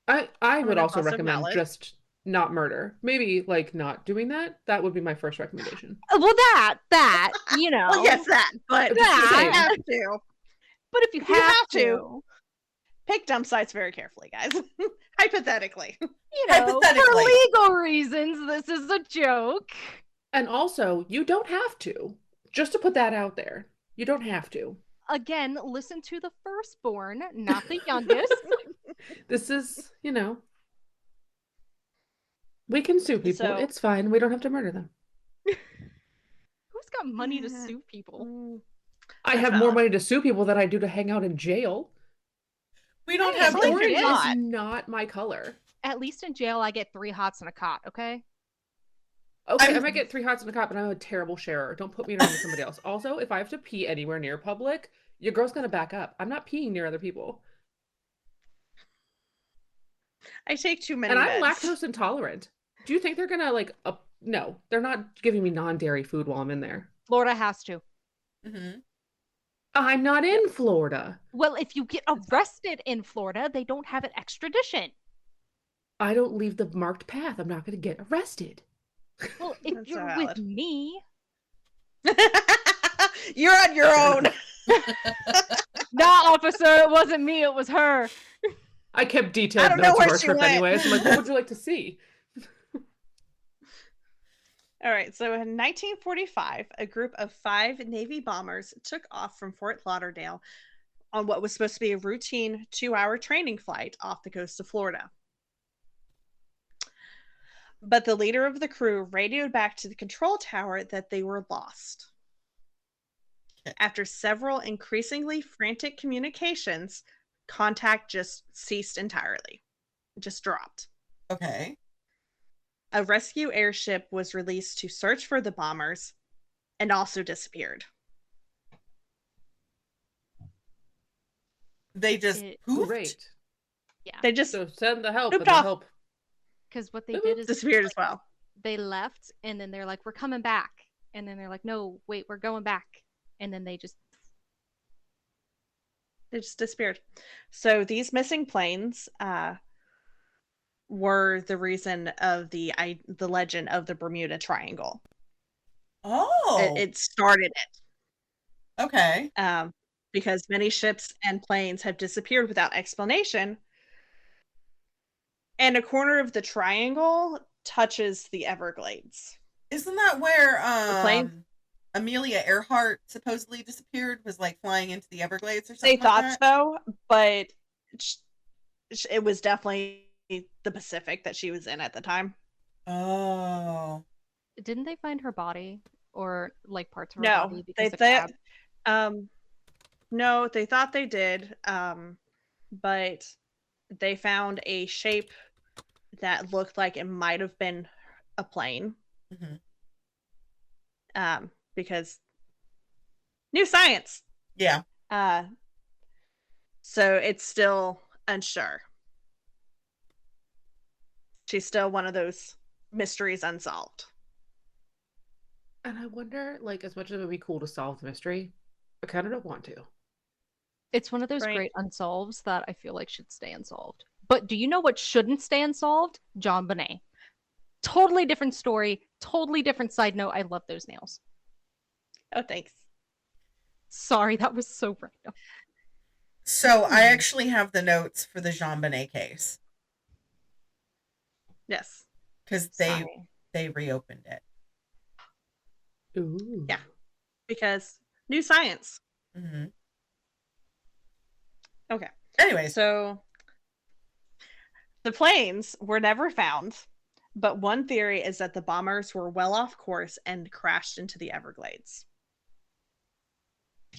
I would an also impulsive recommend mallet. just not murder. Maybe like not doing that. That would be my first recommendation. Well, that you know. Well, yes, that, but Just if you saying. have to But if you You have have to, to. pick dump sites very carefully, guys. Hypothetically. you know, for Hypothetically. legal reasons, this is a joke. And also, you don't have to. Just to put that out there. You don't have to. Again, listen to the firstborn, not the youngest. This is, we can sue people. So- It's fine. We don't have to murder them. Who's got money to Yeah. sue people? I That's have more valid. money to sue people than I do to hang out in jail. We don't Hey, have it's like Orange you're oranges. not. is not my color. At least in jail, I get 3 hots and a cot, okay? Okay, I I'm- might get 3 hots and a cop, and I'm a terrible sharer. Don't put me around with somebody else. Also, if I have to pee anywhere near public, your girl's gonna back up. I'm not peeing near other people. I take too many And I'm meds. lactose intolerant. Do you think they're gonna no, they're not giving me non-dairy food while I'm in there. Florida has to. Mm-hmm. I'm not in Florida. Well, if you get arrested in Florida, they don't have an extradition. I don't leave the marked path. I'm not gonna get arrested. Well, if That's you're valid. with me, You're on your own. No, officer, it wasn't me, it was her. I kept I detailed don't know notes of where our she trip went. anyways. I'm like, what would you like to see? All right, so in 1945, a group of 5 Navy bombers took off from Fort Lauderdale on what was supposed to be a routine 2-hour training flight off the coast of Florida. But the leader of the crew radioed back to the control tower that they were lost. Okay. After several increasingly frantic communications, contact just ceased entirely. It just dropped. Okay. A rescue airship was released to search for the bombers and also disappeared. They just It- poofed? Great. Yeah, They just So send the help, Pooped and the off. help. because what they Boop, did is disappeared as well. they left, and then they're like, "We're coming back," and then they're like, "No, wait, we're going back," and then they just They just disappeared. So these missing planes were the reason of the legend of the Bermuda Triangle. Oh. It started it. Okay. Because many ships and planes have disappeared without explanation. And a corner of the triangle touches the Everglades. Isn't that where The plane- Amelia Earhart supposedly disappeared? Was like flying into the Everglades or They something thought like that? so, but it was definitely the Pacific that she was in at the time. Oh. didn't they find her body or like parts of her No, body they because the crab? no, they thought they did, but they found a shape that looked like it might have been a plane. Mhm. Because new science. Yeah. So it's still unsure. She's still one of those mysteries unsolved. And I wonder, like, as much as it would be cool to solve the mystery, I kind of don't want to. It's one of those Right. great unsolveds that I feel like should stay unsolved. But do you know what shouldn't stay unsolved? John Bonet. Totally different story, totally different side note. I love those nails. Oh, thanks. Sorry, that was so random. So I actually have the notes for the Jean Bonnet case Yes. because Sorry. they reopened it. Ooh. Yeah. Because new science. Hmm. Okay. Anyways, So the planes were never found, but one theory is that the bombers were well off course and crashed into the Everglades.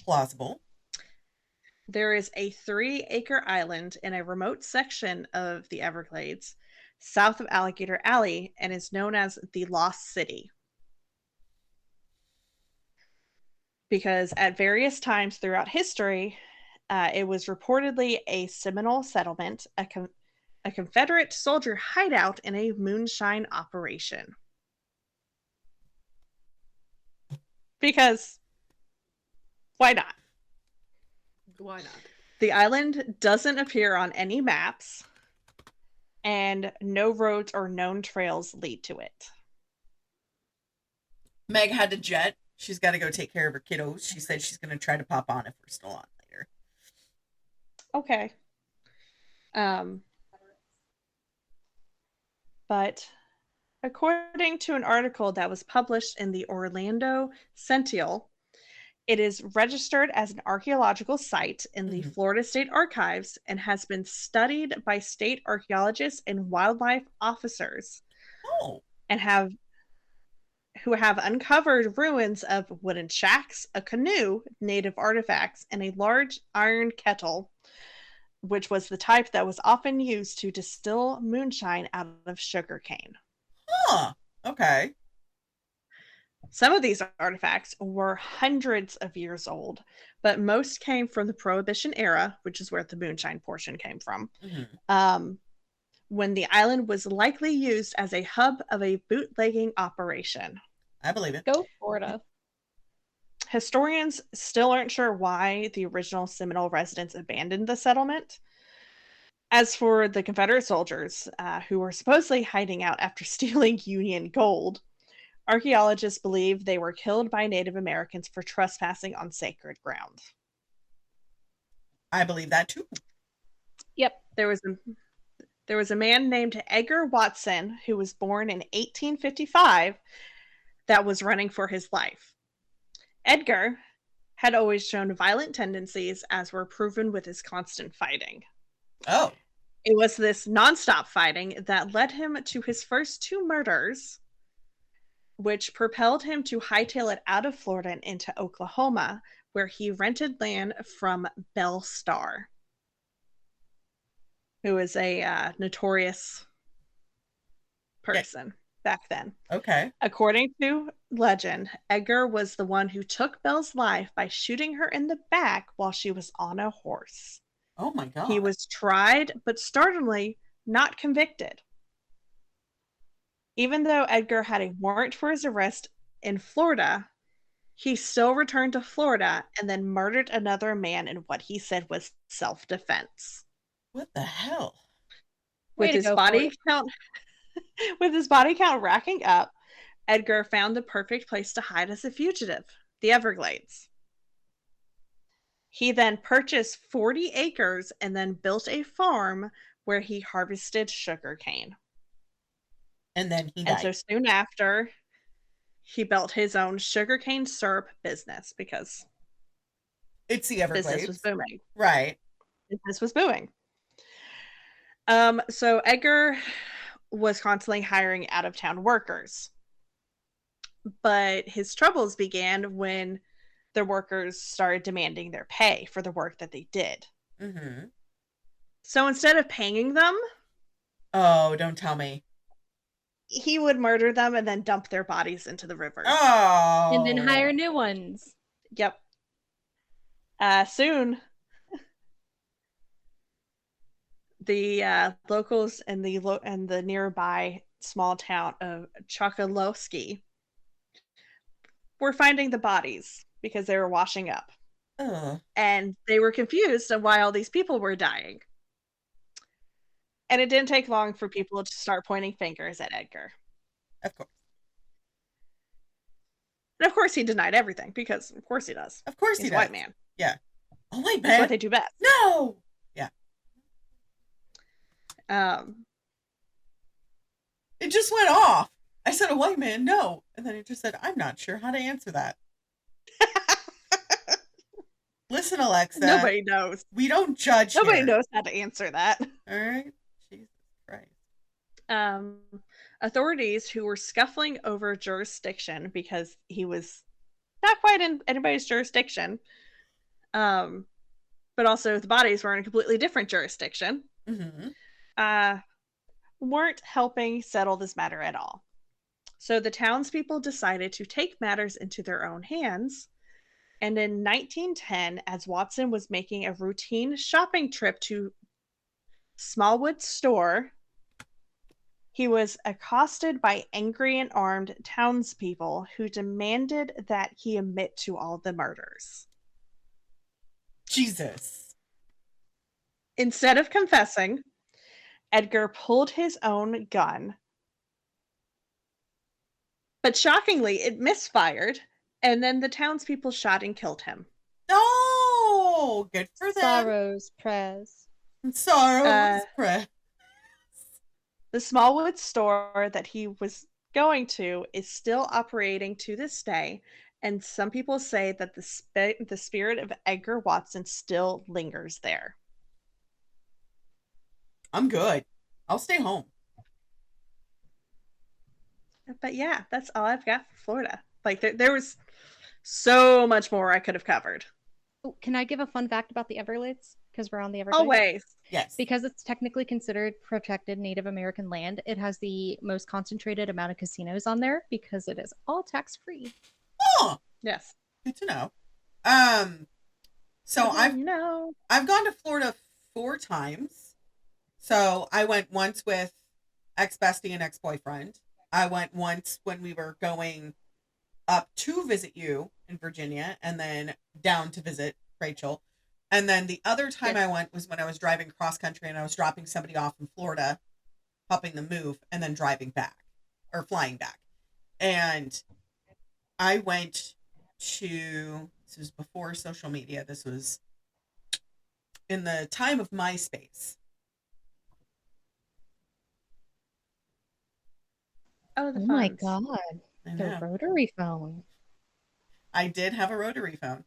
plausible. There is a 3-acre island in a remote section of the Everglades south of Alligator Alley and is known as the Lost City. Because at various times throughout history, it was reportedly a Seminole settlement, a Confederate soldier hideout in a moonshine operation. Because why not? Why not? The island doesn't appear on any maps, and no roads or known trails lead to it. Meg had to jet. She's got to go take care of her kiddos. She said she's going to try to pop on if we're still on later. Okay. But according to an article that was published in the Orlando Sentinel, it is registered as an archaeological site in the Mhm. Florida State Archives and has been studied by state archaeologists and wildlife officers Oh. and who have uncovered ruins of wooden shacks, a canoe, native artifacts, and a large iron kettle, which was the type that was often used to distill moonshine out of sugarcane. Huh. Okay. Some of these artifacts were hundreds of years old, but most came from the Prohibition era, which is where the moonshine portion came from, Mhm. when the island was likely used as a hub of a bootlegging operation. I believe it. Go Florida. Historians still aren't sure why the original Seminole residents abandoned the settlement. As for the Confederate soldiers, who were supposedly hiding out after stealing Union gold, archaeologists believe they were killed by Native Americans for trespassing on sacred ground. I believe that too. Yep. There was a man named Edgar Watson who was born in 1855 that was running for his life. Edgar had always shown violent tendencies, as were proven with his constant fighting. Oh. It was this nonstop fighting that led him to his first 2 murders, which propelled him to hightail it out of Florida and into Oklahoma, where he rented land from Belle Starr, who was a notorious person back then. Okay. According to legend, Edgar was the one who took Belle's life by shooting her in the back while she was on a horse. Oh my God. He was tried, but startlingly not convicted. Even though Edgar had a warrant for his arrest in Florida, he still returned to Florida and then murdered another man in what he said was self-defense. What the hell? With his body count racking up, Edgar found the perfect place to hide as a fugitive, the Everglades. He then purchased 40 acres and then built a farm where he harvested sugarcane. And then he died. And so soon after, he built his own sugarcane syrup business because it's the Everglades. Business was booming. Right. Business was booming. So Edgar was constantly hiring out-of-town workers. But his troubles began when the workers started demanding their pay for the work that they did. Mm-hmm. So instead of paying them... Oh, don't tell me. He would murder them and then dump their bodies into the rivers. Oh. And then hire new ones. Yep. Soon, the locals in the nearby small town of Chocolowski were finding the bodies because they were washing up. And they were confused on why all these people were dying. And it didn't take long for people to start pointing fingers at Edgar. Of course. And of course he denied everything, because of course he does. Of course He's he a does. white man. Yeah. A white man? That's what they do best. No! Yeah. It just went off. I said a white man, no. And then it just said, I'm not sure how to answer that. Listen, Alexa. Nobody knows. We don't judge Nobody here. knows how to answer that. All right. Jesus Christ. Authorities who were scuffling over jurisdiction because he was not quite in anybody's jurisdiction, but also the bodies were in a completely different jurisdiction, weren't helping settle this matter at all. So the townspeople decided to take matters into their own hands. And in 1910, as Watson was making a routine shopping trip to Smallwood's store, he was accosted by angry and armed townspeople who demanded that he admit to all the murders. Jesus. Instead of confessing, Edgar pulled his own gun. But shockingly, it misfired, and then the townspeople shot and killed him. No! Good for them. Sorrow's press. Sorrow's press. The Smallwood store that he was going to is still operating to this day, and some people say that the spirit of Edgar Watson still lingers there. I'm good. I'll stay home. But yeah, that's all I've got for Florida. Like, there was so much more I could have covered. Oh, can I give a fun fact about the Everglades? Because we're on the Everglades. Always. Yes. Because it's technically considered protected Native American land, it has the most concentrated amount of casinos on there because it is all tax-free. Oh, yes. Good to know. So I've gone to Florida 4 times. So I went once with ex-bestie and ex-boyfriend. I went once when we were going up to visit you in Virginia and then down to visit Rachel. And then the other time I went was when I was driving cross country and I was dropping somebody off in Florida, helping them move, and then driving back or flying back. And I went to, this was before social media. It in the time of MySpace. Oh, the Oh my phones. god. I The know. rotary phone. I did have a rotary phone.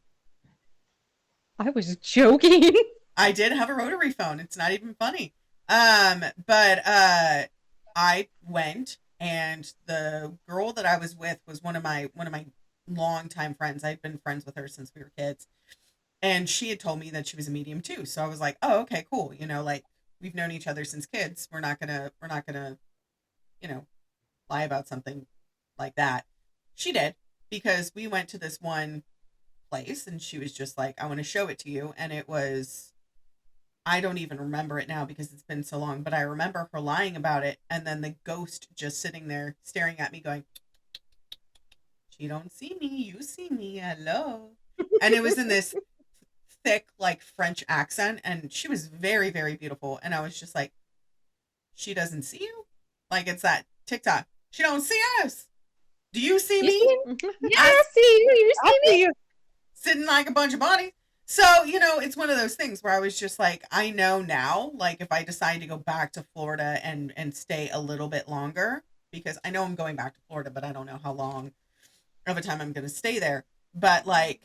I was joking. I did have a rotary phone. It's not even funny. But I went, and the girl that I was with was one of my longtime friends. I'd been friends with her since we were kids. And she had told me that she was a medium too. So I was like, oh, okay, cool. You know, like we've known each other since kids. We're not gonna, you know, lie about something like that. She did, because we went to this one place and she was just like, I want to show it to you. And it was, I don't even remember it now because it's been so long, but I remember her lying about it. And then the ghost just sitting there staring at me going, she don't see me. You see me. Hello. And it was in this thick, like French accent. And she was very, very beautiful. And I was just like, she doesn't see you? Like it's that TikTok. She don't see us. Do you see You me? see? Yeah, I see you. You I see me? see you. Sitting like a bunch of bodies. So, you know, it's one of those things where I was just like, I know now, like if I decide to go back to Florida and stay a little bit longer, because I know I'm going back to Florida, but I don't know how long of a time I'm going to stay there. But like,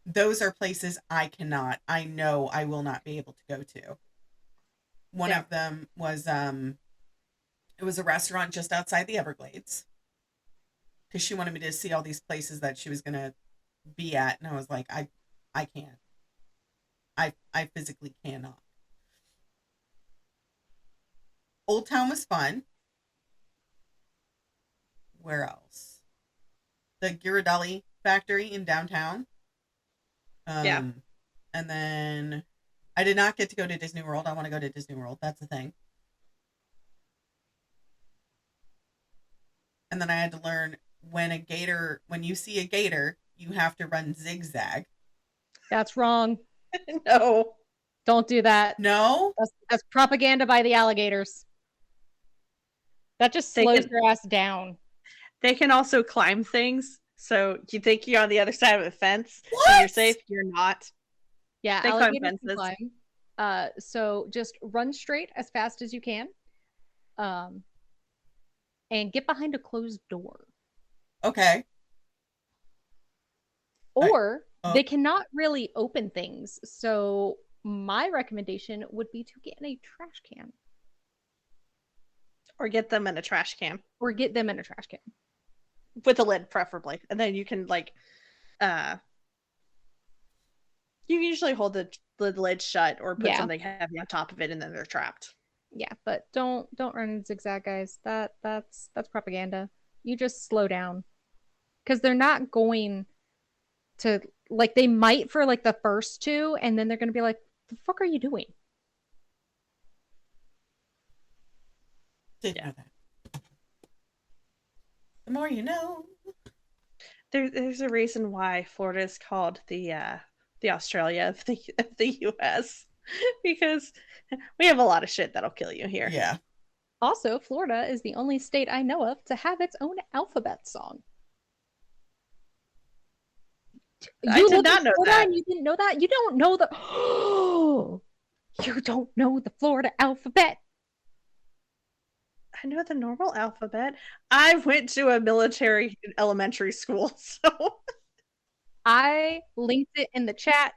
those are places I know I will not be able to go to. One Yeah. of them was, it was a restaurant just outside the Everglades, because she wanted me to see all these places that she was going to be at. And I was like, I can't. I physically cannot. Old Town was fun. Where else? The Ghirardelli factory in downtown. Yeah. And then I did not get to go to Disney World. I want to go to Disney World. That's the thing. And then I had to learn when you see a gator, you have to run zigzag. That's wrong. No. Don't do that. No? That's propaganda by the alligators. That just They slows can- your ass down. They can also climb things. So you think you're on the other side of a fence What? and you're safe. You're not. Yeah, They climb alligators can fences. climb. So just run straight as fast as you can. And get behind a closed door. Okay. Or Oh. they cannot really open things. So my recommendation would be to get in a trash can. Or get them in a trash can. Or get them in a trash can. With a lid, preferably. And then you can like you can usually hold the lid shut or put Yeah. something heavy on top of it and then they're trapped. Yeah, but don't run in zigzag, guys. That's propaganda. You just slow down. Because they're not going to, like, they might for like the first two, and then they're gonna be like, the fuck are you doing? Didn't know that. The more you know. There's a reason why Florida is called the Australia of the US. Because we have a lot of shit that'll kill you here. Yeah. Also, Florida is the only state I know of to have its own alphabet song. I did not know that. And you didn't know that? You don't know the you don't know the Florida alphabet. I know the normal alphabet. I went to a military elementary school, so I linked it in the chat,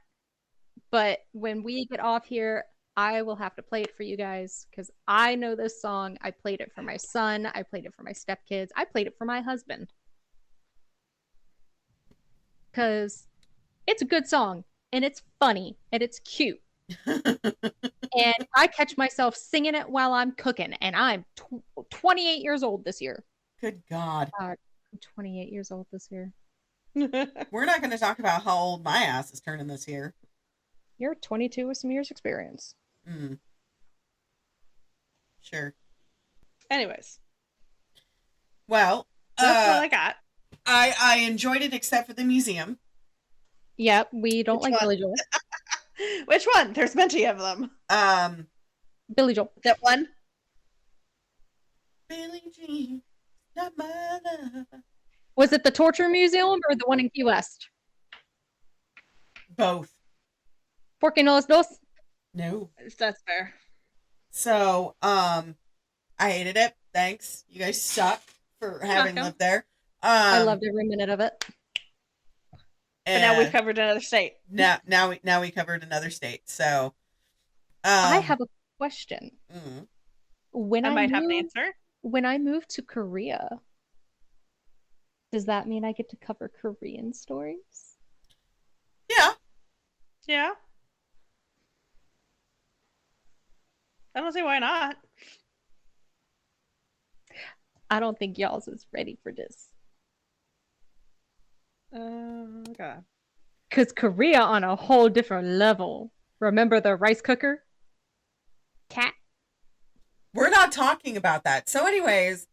but when we get off here, I will have to play it for you guys because I know this song. I played it for my son. I played it for my stepkids. I played it for my husband. Because it's a good song, and it's funny, and it's cute. And I catch myself singing it while I'm cooking, and I'm 28 years old this year. Good God. I'm 28 years old this year. We're not going to talk about how old my ass is turning this year. You're 22 with some years experience. Sure. anyways, Well, that's all I got. I enjoyed it except for the museum. Yep, we don't Which like one? Billy Joel. Which one? There's plenty of them. Billy Joel. That one? Billie Jean, not my love. Was it the Torture Museum or the one in Key West? Both. Porque no los dos. No. That's fair. So, I hated it. Thanks. You guys suck for having welcome. lived there. I loved every minute of it. But now we've and covered another state. now we covered another state. So, I have a question. mm, When I I might have an move, answer. when I move to Korea, does that mean I get to cover Korean stories? yeah. Yeah. I don't see why not. I don't think y'all's is ready for this. Okay. Because Korea on a whole different level. Remember the rice cooker? Cat? We're not talking about that. So, anyways,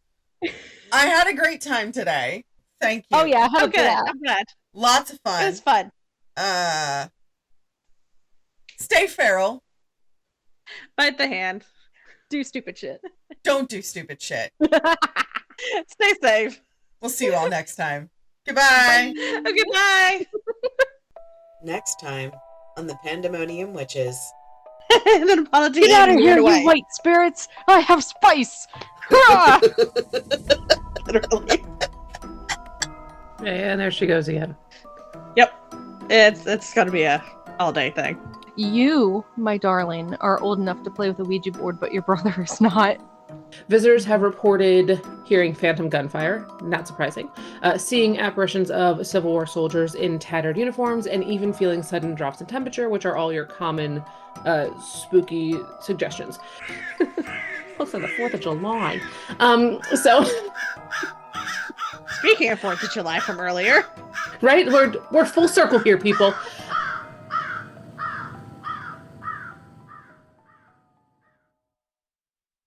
I had a great time today. Thank you. Oh yeah, I had Oh, a good. blast. I'm glad. Lots of It fun. was fun. Stay feral. Bite the hand. Do stupid shit. Don't do stupid shit. Stay safe. We'll see you all next time. Goodbye. Okay, bye. Next time on the Pandemonium Witches. And then apology Get out of and here, ran away. you white spirits! I have spice! Hurrah! Literally. And there she goes again. Yep. It's gonna be a all day thing. You, my darling, are old enough to play with a Ouija board, but your brother is not. Visitors have reported hearing phantom gunfire, not surprising, seeing apparitions of Civil War soldiers in tattered uniforms, and even feeling sudden drops in temperature, which are all your common spooky suggestions. Looks like the 4th of July. So, Speaking of 4th of July from earlier. right? We're full circle here, people.